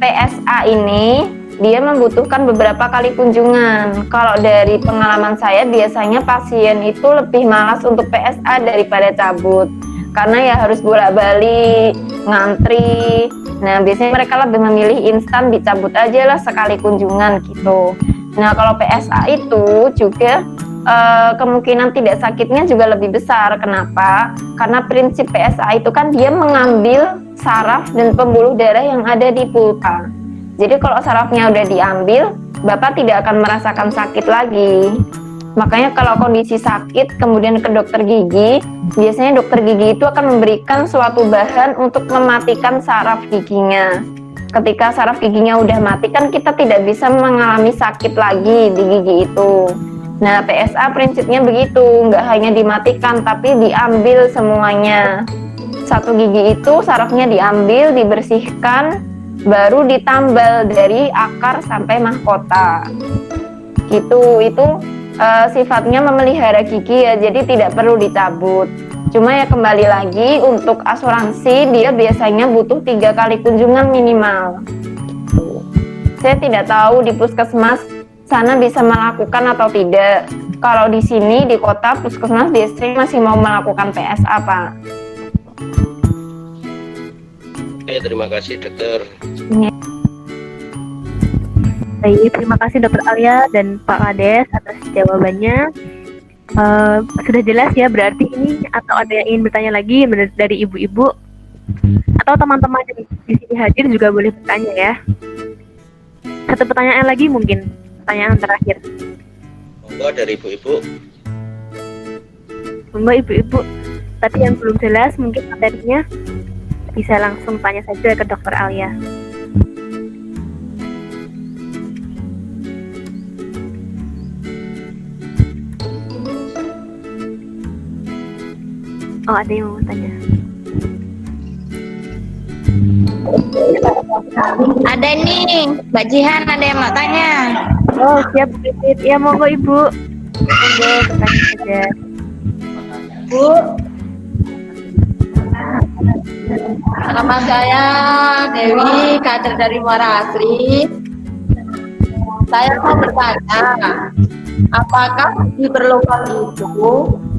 PSA ini dia membutuhkan beberapa kali kunjungan. Kalau dari pengalaman saya, biasanya pasien itu lebih malas untuk PSA daripada cabut, karena ya harus bolak-balik, ngantri. Nah, biasanya mereka lebih memilih instan, dicabut aja lah sekali kunjungan gitu. Nah, kalau PSA itu juga kemungkinan tidak sakitnya juga lebih besar. Kenapa? Karena prinsip PSA itu kan dia mengambil saraf dan pembuluh darah yang ada di pulpa. Jadi kalau sarafnya udah diambil, Bapak tidak akan merasakan sakit lagi. Makanya kalau kondisi sakit kemudian ke dokter gigi, biasanya dokter gigi itu akan memberikan suatu bahan untuk mematikan saraf giginya. Ketika saraf giginya udah mati kan kita tidak bisa mengalami sakit lagi di gigi itu. Nah, PSA prinsipnya begitu, nggak hanya dimatikan tapi diambil semuanya. Satu gigi itu sarafnya diambil, dibersihkan, baru ditambal dari akar sampai mahkota. Gitu, itu sifatnya memelihara gigi ya, jadi tidak perlu dicabut. Cuma ya kembali lagi untuk asuransi dia biasanya butuh 3 kali kunjungan minimal. Saya tidak tahu di puskesmas sana bisa melakukan atau tidak. Kalau di sini di kota puskesmas distrik masih mau melakukan PSA Pak. Oke, terima kasih dokter. Baik, terima kasih Dokter Alia dan Pak Kades atas jawabannya. Sudah jelas ya, berarti ini atau ada yang ingin bertanya lagi dari ibu-ibu atau teman-teman yang di sini hadir juga boleh bertanya ya. Satu pertanyaan lagi mungkin, pertanyaan terakhir. Monggo dari ibu-ibu. Monggo ibu-ibu, tapi yang belum jelas mungkin materinya bisa langsung tanya saja ke Dokter Alia. Oh, ada yang mau tanya. Ada nih, Mbak Jihan ada yang mau tanya. Oh, siap Bu Titit. Ya, monggo Ibu. Monggo bertanya saja. Bu, nama saya Dewi, kader dari Muara Asri. Saya mau bertanya, apakah gigi berlubang itu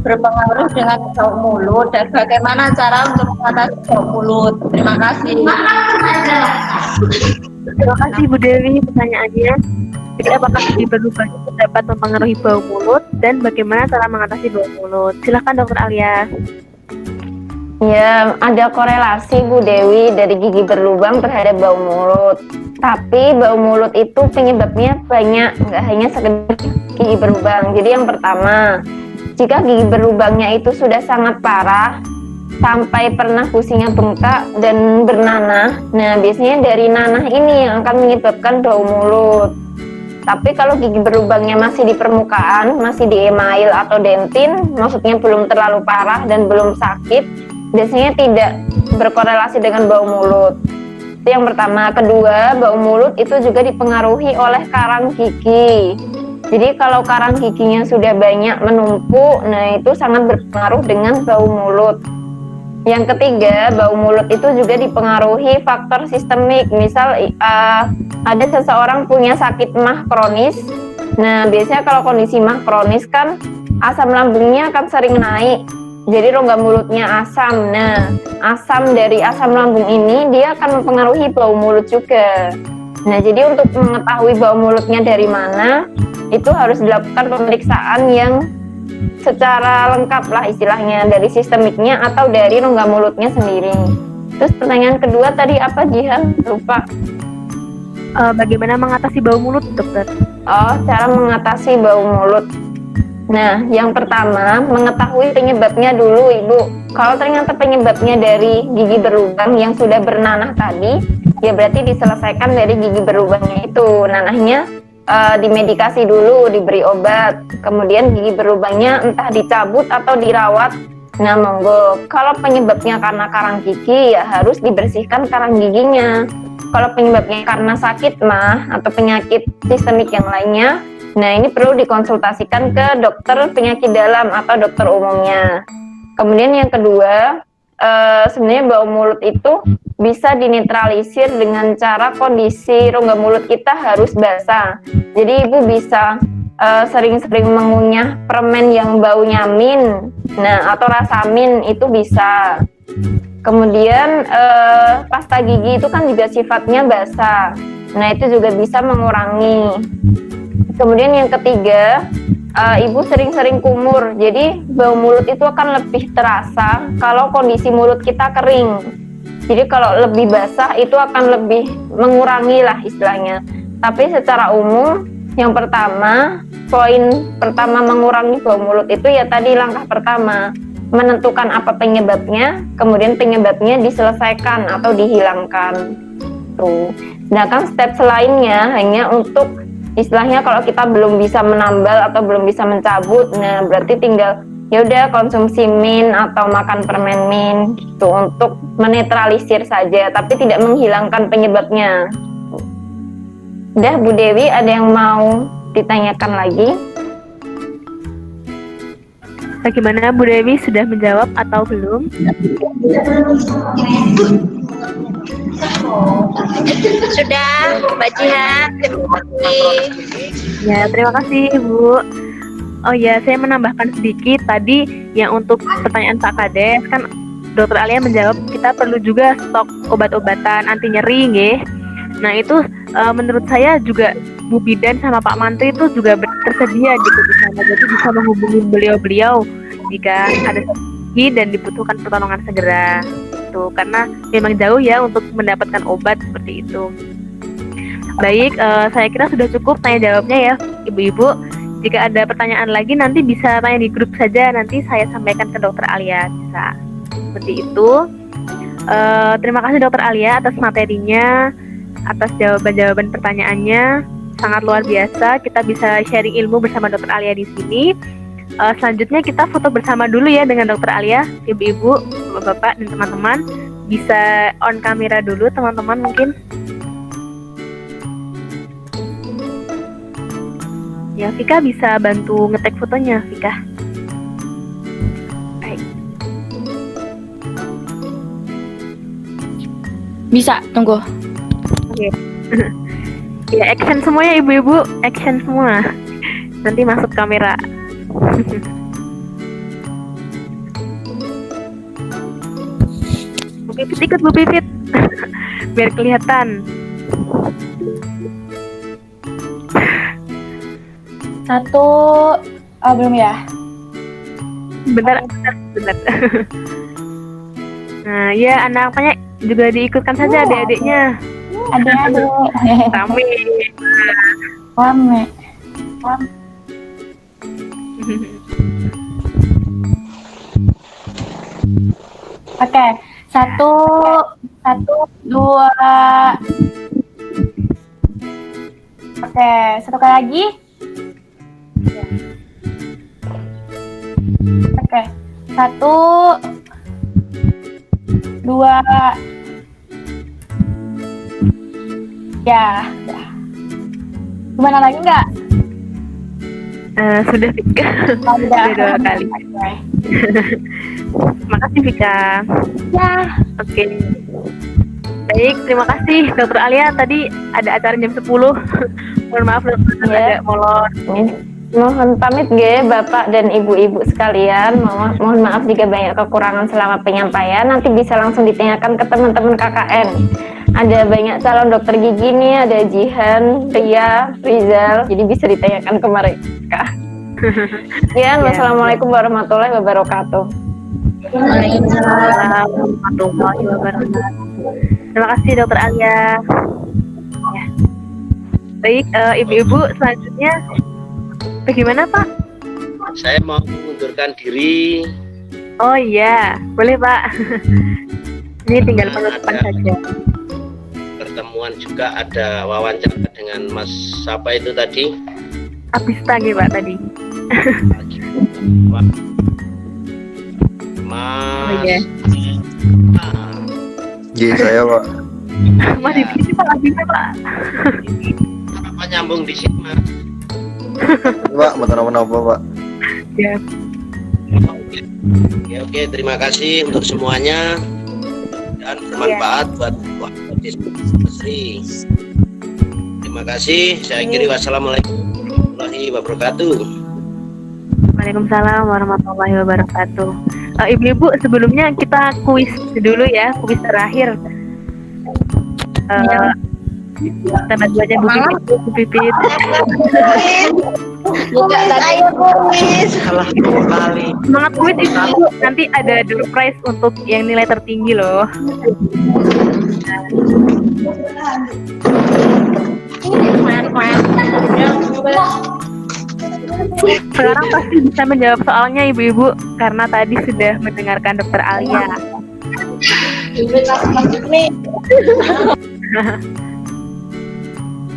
berpengaruh dengan bau mulut dan bagaimana cara untuk mengatasi bau mulut? Terima kasih. Terima kasih Bu Dewi pertanyaannya. Jadi apakah gigi berlubang itu dapat mempengaruhi bau mulut dan bagaimana cara mengatasi bau mulut? Silahkan Dokter Alia. Ya, ada korelasi Bu Dewi dari gigi berlubang terhadap bau mulut. Tapi bau mulut itu penyebabnya banyak, nggak hanya sekedar gigi berlubang. Jadi yang pertama, jika gigi berlubangnya itu sudah sangat parah, sampai pernah gusinya bengkak dan bernanah, nah biasanya dari nanah ini yang akan menyebabkan bau mulut. Tapi kalau gigi berlubangnya masih di permukaan, masih di email atau dentin, maksudnya belum terlalu parah dan belum sakit, biasanya tidak berkorelasi dengan bau mulut. Itu yang pertama. Kedua, bau mulut itu juga dipengaruhi oleh karang gigi. Jadi kalau karang giginya sudah banyak menumpuk, nah itu sangat berpengaruh dengan bau mulut. Yang ketiga, bau mulut itu juga dipengaruhi faktor sistemik. Misal ada seseorang punya sakit MAH kronis. Nah, biasanya kalau kondisi MAH kronis kan asam lambungnya akan sering naik. Jadi rongga mulutnya asam. Nah, asam dari asam lambung ini dia akan mempengaruhi bau mulut juga. Nah, jadi untuk mengetahui bau mulutnya dari mana, itu harus dilakukan pemeriksaan yang secara lengkap lah istilahnya, dari sistemiknya atau dari rongga mulutnya sendiri. Terus pertanyaan kedua tadi apa, Jihan? Lupa. Bagaimana mengatasi bau mulut, dokter? Oh, cara mengatasi bau mulut. Nah, yang pertama, mengetahui penyebabnya dulu, Ibu. Kalau ternyata penyebabnya dari gigi berlubang yang sudah bernanah tadi, ya berarti diselesaikan dari gigi berlubangnya itu. Nanahnya dimedikasi dulu, diberi obat. Kemudian gigi berlubangnya entah dicabut atau dirawat. Nah, monggo. Kalau penyebabnya karena karang gigi, ya harus dibersihkan karang giginya. Kalau penyebabnya karena sakit MAH atau penyakit sistemik yang lainnya, nah ini perlu dikonsultasikan ke dokter penyakit dalam atau dokter umumnya. Kemudian yang kedua, sebenarnya bau mulut itu bisa dinetralisir dengan cara kondisi rongga mulut kita harus basah. Jadi ibu bisa sering-sering mengunyah permen yang baunya mint, nah atau rasa mint itu bisa. Kemudian pasta gigi itu kan juga sifatnya basah, nah itu juga bisa mengurangi. Kemudian yang ketiga, ibu sering-sering kumur, jadi bau mulut itu akan lebih terasa kalau kondisi mulut kita kering. Jadi kalau lebih basah itu akan lebih mengurangi lah istilahnya. Tapi secara umum, yang pertama, poin pertama mengurangi bau mulut itu ya tadi langkah pertama, menentukan apa penyebabnya, kemudian penyebabnya diselesaikan atau dihilangkan. Tuh. Nah kan step selainnya hanya untuk istilahnya kalau kita belum bisa menambal atau belum bisa mencabut, nah berarti tinggal ya udah konsumsi mint atau makan permen mint gitu untuk menetralisir saja, tapi tidak menghilangkan penyebabnya. Udah Bu Dewi, ada yang mau ditanyakan lagi? Bagaimana Bu Dewi, sudah menjawab atau belum? Sudah, Mbak Jihan. Terima kasih. Ya, terima kasih Bu. Oh ya, saya menambahkan sedikit tadi yang untuk pertanyaan Pak Kades kan Dokter Alia menjawab kita perlu juga stok obat-obatan anti nyeri nggih. Nah itu menurut saya juga Bu Bidan sama Pak Mantri itu juga tersedia gitu di sana, jadi bisa menghubungi beliau-beliau jika ada sakit dan dibutuhkan pertolongan segera. Tuh, karena memang jauh ya untuk mendapatkan obat seperti itu. Baik, saya kira sudah cukup tanya jawabnya ya Ibu-ibu. Jika ada pertanyaan lagi nanti bisa tanya di grup saja, nanti saya sampaikan ke Dokter Alia, bisa. Seperti itu. Terima kasih Dokter Alia atas materinya, atas jawaban-jawaban pertanyaannya, sangat luar biasa. Kita bisa sharing ilmu bersama Dokter Alia di sini. Selanjutnya kita foto bersama dulu ya dengan Dokter Alia, ibu-ibu, bapak-bapak dan teman-teman. Bisa on kamera dulu teman-teman mungkin. Ya, Vika bisa bantu ngetek fotonya, Vika. Baik. Bisa, tunggu. Oke. Ya, action semua ya ibu-ibu, action semua. Nanti masuk kamera. Bu Pipit ikut Bu Pipit. Biar kelihatan. Satu, belum ya? Bentar. Nah, ya anak-anaknya juga diikutkan saja adik-adiknya. Adik-adik. Rame. Rame. Oke, satu, dua. Oke, satu kali lagi. Oke, satu, dua. Ya, udah. Gimana lagi nggak? Sudah Vika. Oh, udah. Sudah 2 kali. Oke. Makasih Vika. Ya, Oke. Baik, terima kasih Dokter Alia. Tadi ada acara jam 10. Mohon maaf dokter Ya. agak molor. Mohon pamit Bapak dan Ibu-ibu sekalian. Mohon maaf jika banyak kekurangan selama penyampaian. Nanti bisa langsung ditanyakan ke teman-teman KKN. Ada banyak calon dokter gigi nih, ada Jihan, Ria, Rizal. Jadi bisa ditanyakan ke mereka. Sekian, wassalamualaikum warahmatullahi wabarakatuh. Waalaikumsalam warahmatullahi wabarakatuh. Terima kasih Dokter Alia. Ya. Baik, ibu-ibu selanjutnya bagaimana Pak? Saya mau mengundurkan diri. Oh iya, boleh Pak. Ini tinggal penutupan Ada saja. pertemuan juga, ada wawancara dengan Mas siapa itu tadi? Abista gitu Pak tadi. Mas. Oh, iya. Ah, Ji, saya Pak. Masih di sini Pak Abista Pak. apa nyambung di sini Mas? Pak, mau apa Pak? Ya. Oke, terima kasih untuk semuanya dan bermanfaat buat diskusi. Terima kasih. Saya akhiri, wassalamualaikum warahmatullahi wabarakatuh. Waalaikumsalam warahmatullahi wabarakatuh. Ibu-ibu sebelumnya kita kuis dulu ya, kuis terakhir. Kita bantu aja Bu Pipit. Tidak tadi kuis. Salah 2 kali. Semangat kuis ibu, nanti ada door prize untuk yang nilai tertinggi loh. Sekarang pasti bisa menjawab soalnya ibu-ibu karena tadi sudah mendengarkan Dokter Alia.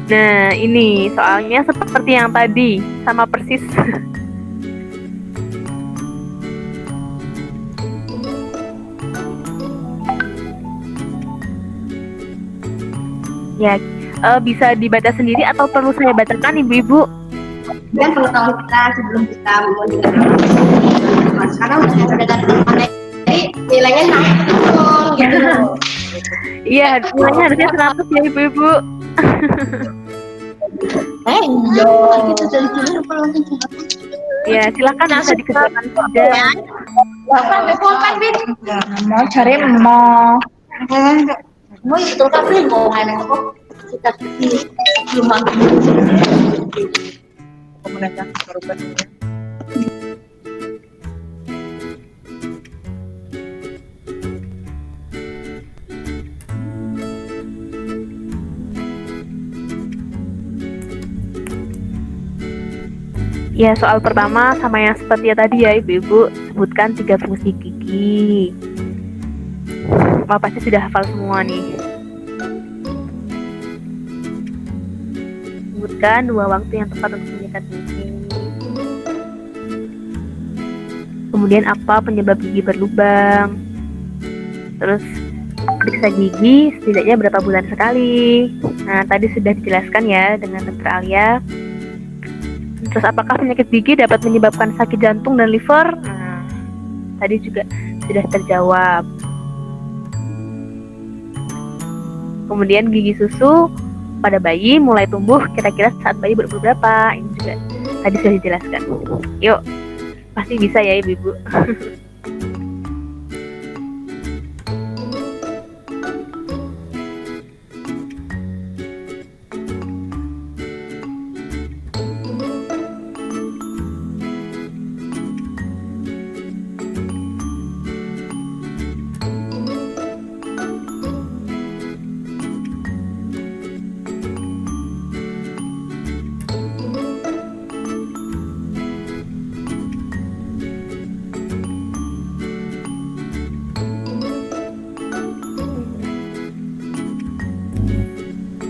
Nah ini soalnya seperti yang tadi, sama persis. Ya, bisa dibaca sendiri atau perlu saya bacakan ibu-ibu? Dan pengetahuan kita sebelum kita memulai sekarang sudah dari materi nilainya naik gitu. Iya, nilainya harusnya 100 ya ibu-ibu. Iya. Gitu dari dulu kalau Ya, silakan bisa dikerjakan saja. mau cari mau. Mau itu tapi mau ngomong kok kita belum Ya, soal pertama sama yang seperti tadi ya ibu-ibu, sebutkan 3 fungsi gigi. Wah, pasti sudah hafal semua nih. Sebutkan 2 waktu yang tepat untuk menyikat gigi. Kemudian apa penyebab gigi berlubang? Terus periksa gigi setidaknya berapa bulan sekali. Nah, tadi sudah dijelaskan ya dengan Dokter Alia. Terus apakah penyakit gigi dapat menyebabkan sakit jantung dan liver? Nah, tadi juga sudah terjawab. Kemudian gigi susu pada bayi mulai tumbuh kira-kira saat bayi berumur berapa? Ini juga tadi sudah dijelaskan. Yuk, pasti bisa ya ibu-ibu.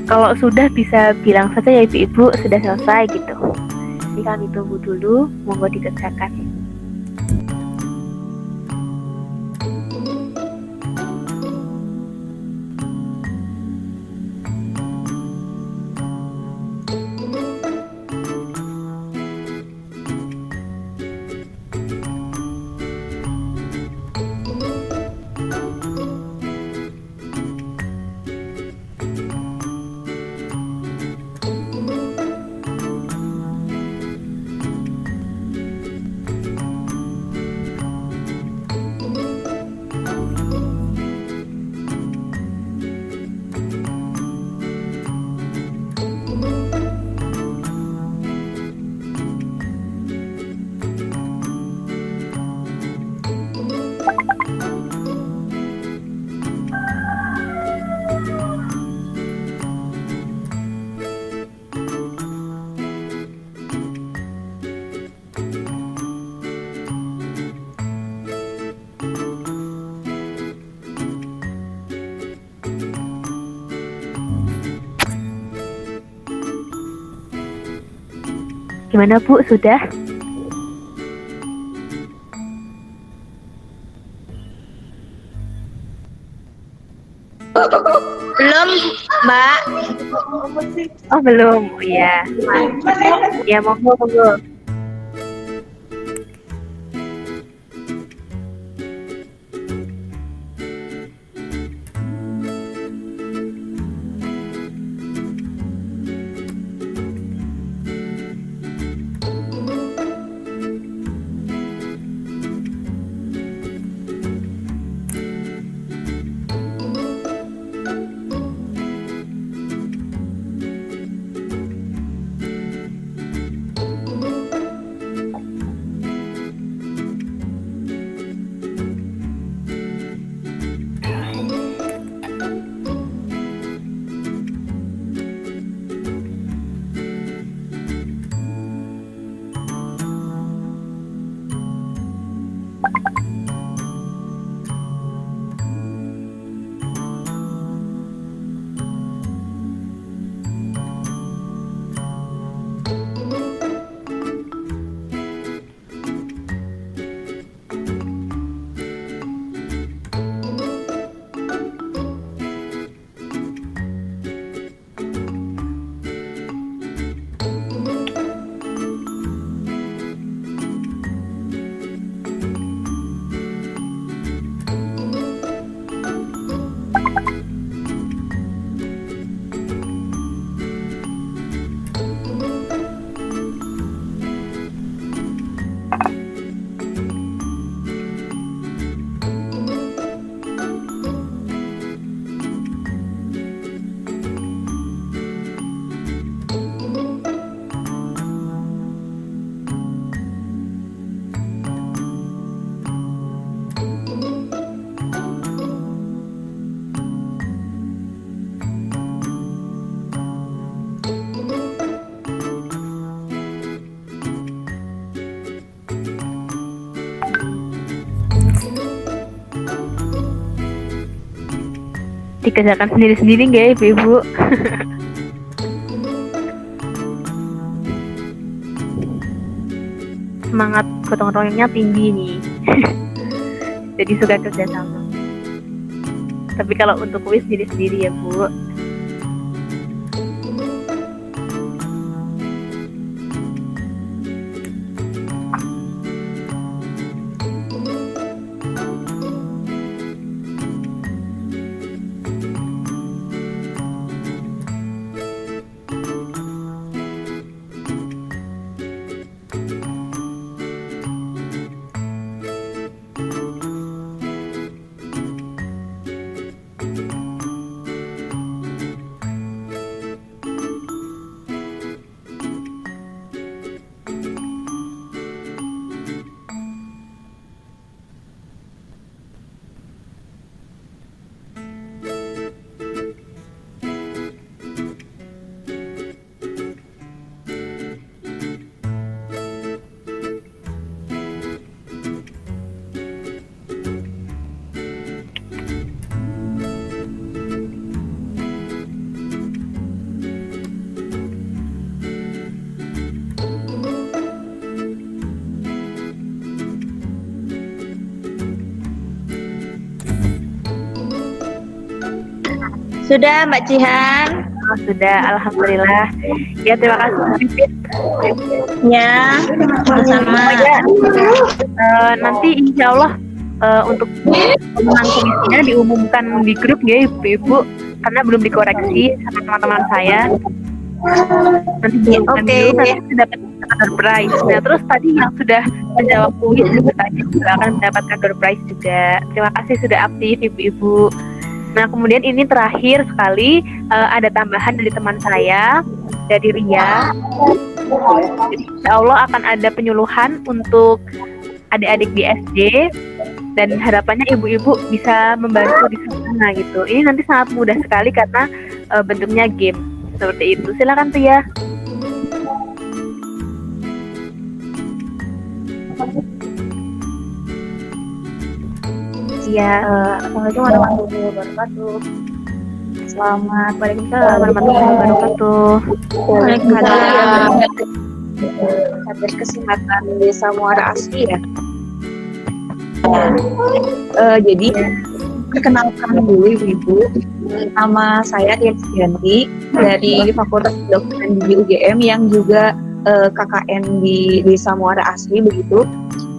Kalau sudah bisa bilang saja ya ibu-ibu sudah selesai gitu. Jadi kami tunggu dulu, monggo dikerjakan. Gimana Bu, sudah? Belum, Mbak. Oh belum, oh, iya. Ya monggo monggo. Dikerjakan sendiri-sendiri nggak ya Ibu-Ibu? Semangat gotong royongnya tinggi nih. Jadi suka kerja sama. Tapi kalau untuk kuis sendiri-sendiri ya Bu. Sudah, Mbak Jihan? Oh, sudah, alhamdulillah. Ya terima kasih Bu Pipit. Ya, sama-sama. Oh, ya. Nanti insya Allah untuk pemenang kuisnya diumumkan di grup ya Ibu-Ibu, karena belum dikoreksi sama teman-teman saya. Nanti diumumkan Oke. dulu, nanti dapat door prize. Nah terus tadi yang sudah menjawab kuis juga tadi juga akan mendapatkan door prize juga. Terima kasih sudah aktif Ibu-Ibu. Nah kemudian ini terakhir sekali ada tambahan dari teman saya, dari Ria. Jadi, insya Allah akan ada penyuluhan untuk adik-adik di SD, dan harapannya ibu-ibu bisa membantu di sana gitu. Ini nanti sangat mudah sekali karena bentuknya game seperti itu. Silakan Ria. Iya, assalamualaikum warahmatullahi wabarakatuh. Selamat, waalaikumsalam warahmatullahi wabarakatuh. Waalaikumsalam. kader kesehatan Desa Muara Asri ya. Jadi perkenalkan dulu Ibu. Nama saya Tianti dari Fakultas Kedokteran Gigi UGM yang juga KKN di Desa Muara Asri begitu.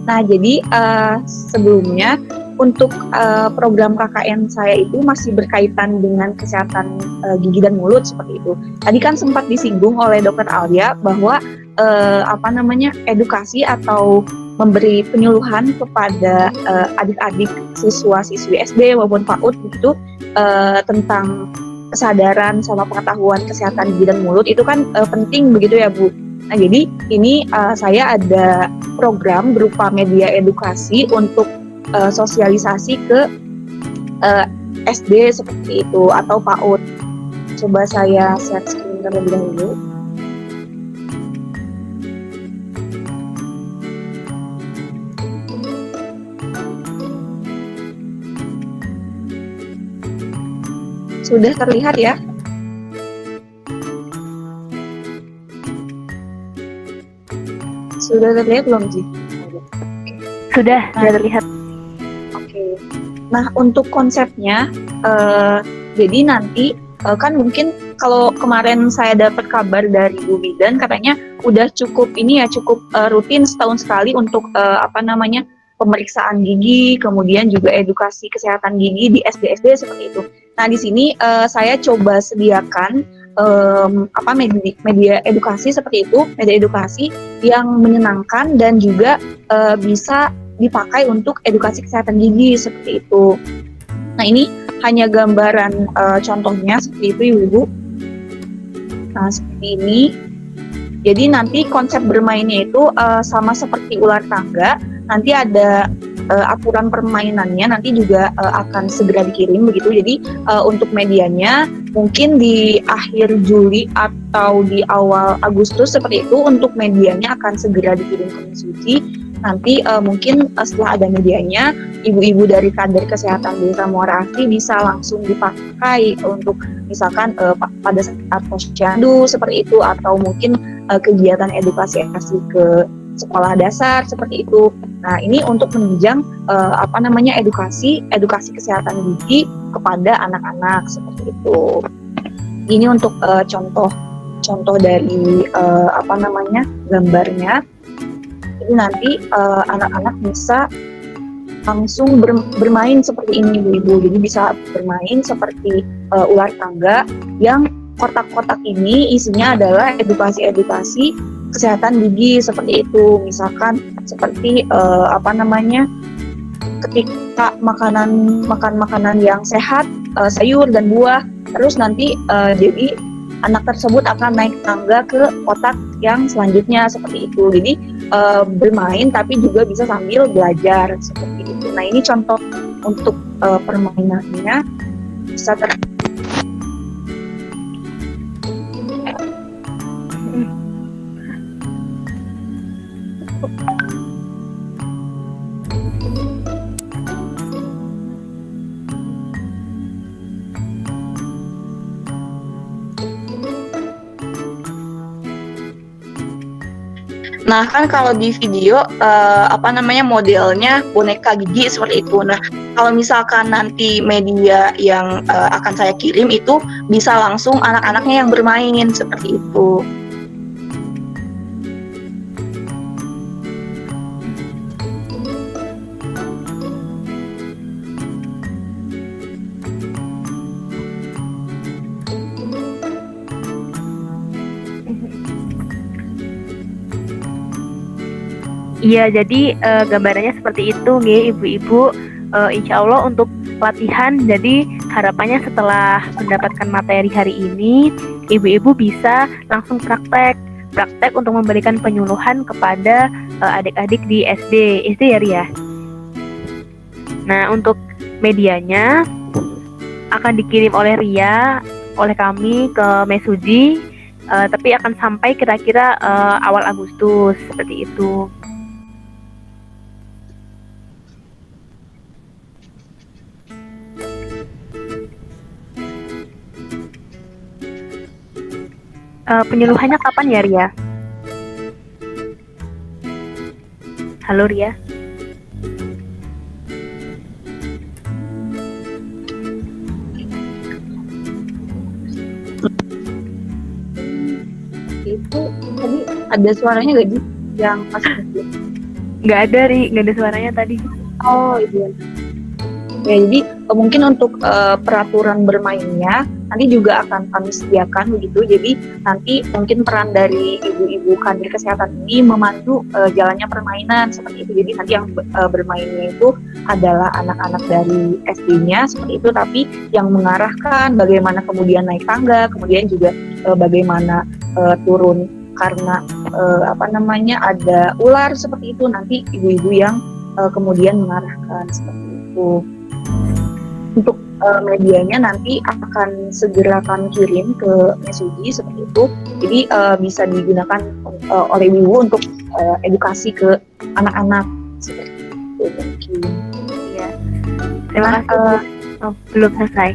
Nah, jadi sebelumnya untuk program KKN saya itu masih berkaitan dengan kesehatan gigi dan mulut seperti itu. Tadi kan sempat disinggung oleh Dokter Alia bahwa edukasi atau memberi penyuluhan kepada adik-adik siswa-siswi SD maupun PAUD begitu tentang kesadaran sama pengetahuan kesehatan gigi dan mulut itu kan penting begitu ya Bu. Nah, jadi ini saya ada program berupa media edukasi untuk sosialisasi ke SD seperti itu atau PAUD. Coba saya share screen terlebih dahulu. Sudah terlihat ya? Sudah terlihat belum sih? Sudah terlihat. Oke. Nah, untuk konsepnya, jadi nanti kan mungkin kalau kemarin saya dapat kabar dari Bu Bidan katanya udah cukup rutin setahun sekali untuk pemeriksaan gigi, kemudian juga edukasi kesehatan gigi di SD-SD seperti itu. Nah, di sini saya coba sediakan media edukasi seperti itu, media edukasi yang menyenangkan dan juga bisa dipakai untuk edukasi kesehatan gigi seperti itu. Nah, ini hanya gambaran contohnya seperti itu Ibu. Nah, seperti ini. Jadi nanti konsep bermainnya itu sama seperti ular tangga. Nanti ada aturan permainannya nanti juga akan segera dikirim begitu. Jadi untuk medianya mungkin di akhir Juli atau di awal Agustus seperti itu untuk medianya akan segera dikirim ke Mesuji. Nanti mungkin setelah ada medianya, ibu-ibu dari kader kesehatan Desa Muara Asri bisa langsung dipakai untuk misalkan pada saat posyandu seperti itu atau mungkin kegiatan edukasi ke sekolah dasar seperti itu. Nah, ini untuk menunjang edukasi kesehatan gigi kepada anak-anak seperti itu. Ini untuk contoh dari gambarnya. Jadi nanti anak-anak bisa langsung bermain seperti ini Bu-ibu. Jadi bisa bermain seperti ular tangga yang kotak-kotak ini isinya adalah edukasi kesehatan gigi seperti itu. Misalkan seperti ketika makan makanan yang sehat, sayur dan buah, terus nanti jadi anak tersebut akan naik tangga ke kotak yang selanjutnya seperti itu. Jadi bermain tapi juga bisa sambil belajar seperti itu. Nah, ini contoh untuk permainannya bisa Nah, kan kalau di video modelnya boneka gigi seperti itu. Nah, kalau misalkan nanti media yang akan saya kirim itu bisa langsung anak-anaknya yang bermain seperti itu. Iya, jadi gambarannya seperti itu nggih ibu-ibu. Insya Allah untuk latihan, jadi harapannya setelah mendapatkan materi hari ini, ibu-ibu bisa langsung praktek untuk memberikan penyuluhan kepada adik-adik di SD ya Ria. Nah, untuk medianya akan dikirim oleh Ria, oleh kami ke Mesuji, tapi akan sampai kira-kira awal Agustus seperti itu. Penyuluhannya kapan ya Ria? Halo Ria. Itu tadi ada suaranya gak sih yang pas itu? Nggak ada Ri, nggak ada suaranya tadi. Oh iya. Ya, jadi mungkin untuk peraturan bermainnya nanti juga akan kami sediakan begitu. Jadi nanti mungkin peran dari ibu-ibu kadir kesehatan ini memandu jalannya permainan seperti itu. Jadi nanti yang bermainnya itu adalah anak-anak dari SD-nya seperti itu, tapi yang mengarahkan bagaimana kemudian naik tangga, kemudian juga bagaimana turun karena ada ular seperti itu, nanti ibu-ibu yang kemudian mengarahkan seperti itu. Untuk medianya nanti akan segera kami kirim ke Mesuji seperti itu. Jadi bisa digunakan oleh ibu untuk edukasi ke anak-anak seperti itu mungkin. Iya. Terima kasih. Belum selesai.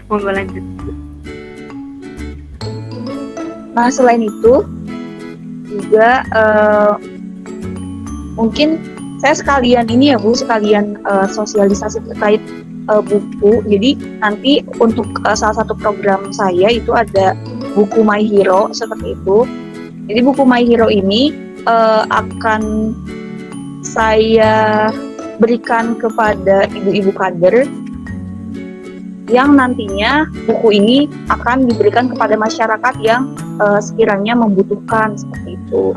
Monggo lanjut. Nah, selain itu juga mungkin saya sekalian ini ya Bu, sekalian sosialisasi terkait buku. Jadi nanti untuk salah satu program saya itu ada buku My Hero seperti itu. Jadi buku My Hero ini akan saya berikan kepada ibu-ibu kader yang nantinya buku ini akan diberikan kepada masyarakat yang sekiranya membutuhkan seperti itu.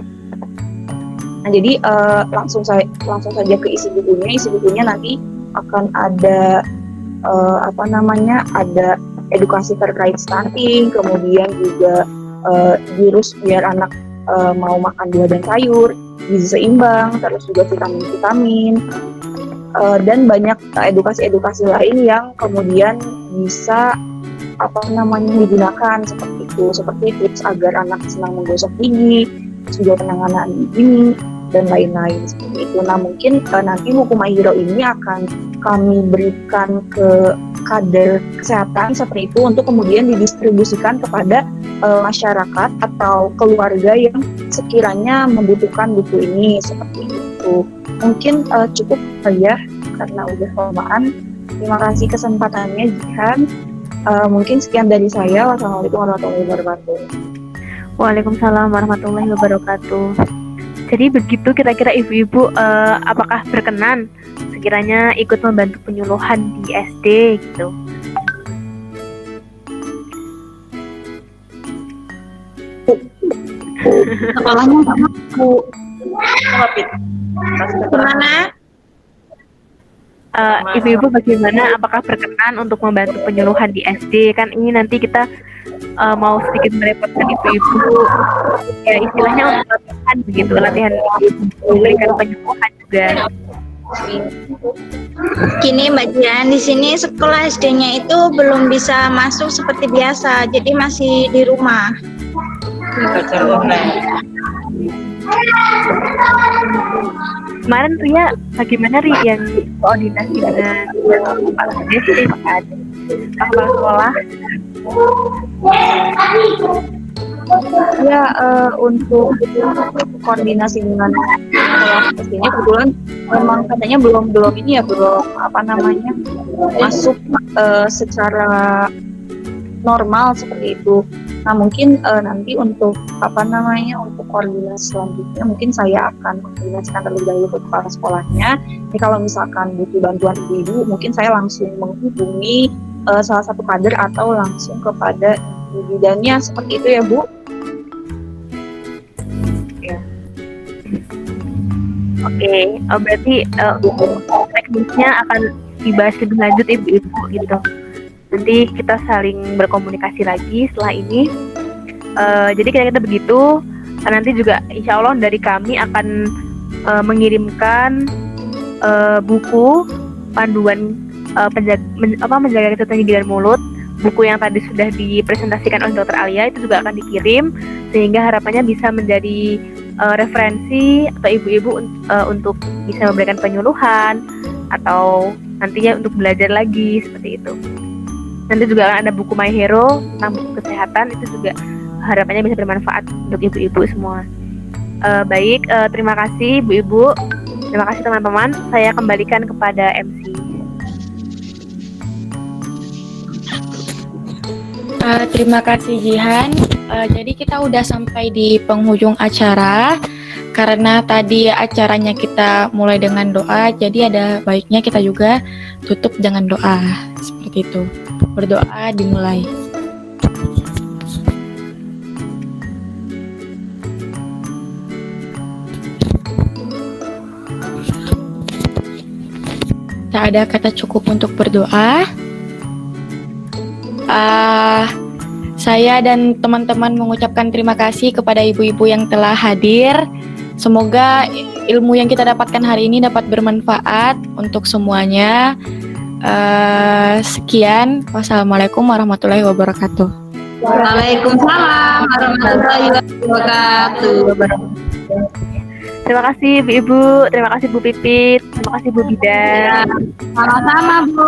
Nah, jadi langsung saja ke isi bukunya. Isi bukunya nanti akan ada ada edukasi terkait stunting, kemudian juga virus biar anak mau makan buah dan sayur, gizi seimbang, terus juga vitamin-vitamin, dan banyak edukasi-edukasi lain yang kemudian bisa digunakan seperti itu, seperti tips agar anak senang menggosok gigi, juga penanganan ini dan lain-lain seperti itu. Nah, mungkin nanti buku My Hero ini akan kami berikan ke kader kesehatan seperti itu untuk kemudian didistribusikan kepada masyarakat atau keluarga yang sekiranya membutuhkan buku ini seperti itu. Mungkin cukup ya karena udah kelamaan. Terima kasih kesempatannya Jihan. Mungkin sekian dari saya. Wassalamualaikum warahmatullahi wabarakatuh. Waalaikumsalam warahmatullahi wabarakatuh. Jadi begitu kira-kira ibu-ibu apakah berkenan sekiranya ikut membantu penyuluhan di SD gitu? Sekolahnya nggak mampu. Gimana? Ibu-ibu bagaimana? Apakah berkenan untuk membantu penyuluhan di SD? Kan ini nanti kita mau sedikit merepotkan ibu-ibu, ya istilahnya untuk latihan begitu, latihan memberikan penyuluhan juga. Gini Mbak Jian, di sini sekolah SD-nya itu belum bisa masuk seperti biasa, jadi masih di rumah. Belajar online. Kemarin Ria, bagaimana Ria yang koordinasi dengan Pak SD, Pak Adi, Pak Kepala Sekolah? Ya, untuk koordinasi dengan sekolah SD-nya kebetulan memang katanya belum masuk secara normal seperti itu. Nah, mungkin nanti untuk untuk koordinasi selanjutnya mungkin saya akan mengkoordinasikan terlebih dahulu ke kepala sekolahnya. Jadi kalau misalkan butuh bantuan ibu-ibu, mungkin saya langsung menghubungi salah satu kader atau langsung kepada ibu bidannya seperti itu ya Bu. Ya. Oke, berarti teknisnya akan dibahas lebih lanjut ibu-ibu gitu. Nanti kita saling berkomunikasi lagi setelah ini. Jadi kira-kira begitu. Nanti juga insya Allah dari kami akan mengirimkan buku panduan menjaga kesehatan gigi dan mulut. Buku yang tadi sudah dipresentasikan oleh Dr. Alia itu juga akan dikirim, sehingga harapannya bisa menjadi referensi atau ibu-ibu untuk bisa memberikan penyuluhan atau nantinya untuk belajar lagi seperti itu. Nanti juga akan ada buku My Hero tentang buku kesehatan, itu juga harapannya bisa bermanfaat untuk ibu-ibu semua. Baik, terima kasih ibu-ibu Terima kasih teman-teman. Saya kembalikan kepada MC. Terima kasih Jihan. Jadi kita udah sampai di penghujung acara. Karena tadi acaranya kita mulai dengan doa, jadi ada baiknya kita juga tutup dengan doa. Seperti itu. Berdoa dimulai. Tak ada kata cukup untuk berdoa. Saya dan teman-teman mengucapkan terima kasih kepada ibu-ibu yang telah hadir. Semoga ilmu yang kita dapatkan hari ini dapat bermanfaat untuk semuanya. Sekian, wassalamualaikum warahmatullahi wabarakatuh. Waalaikumsalam warahmatullahi wabarakatuh. Terima kasih Bu Ibu, terima kasih Bu Pipit, terima kasih Bu Bidan. Sama-sama Bu.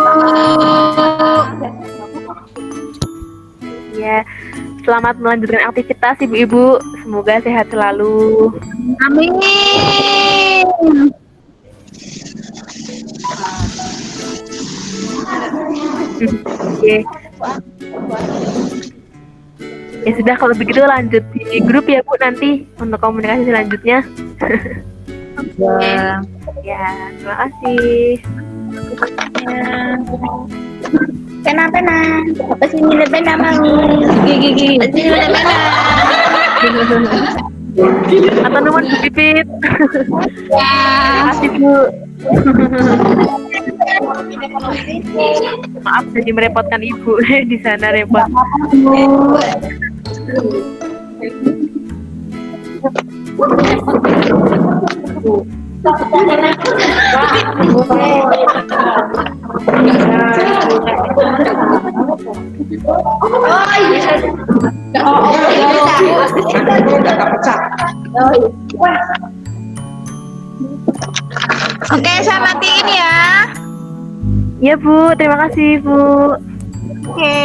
Ya, selamat melanjutkan aktivitas Ibu-ibu. Semoga sehat selalu. Amin. Oke. Ya sudah, kalau begitu lanjut di grup ya Bu nanti untuk komunikasi selanjutnya. Ya, terima kasih. Pena. Apa sih ini pena mau? Gigi. Pena. Atau nuwun Bu Pipit. Terima kasih Bu. Maaf jadi merepotkan Ibu di sana repot. Oke, saya matiin ya. Ya Bu, terima kasih Bu. Oke.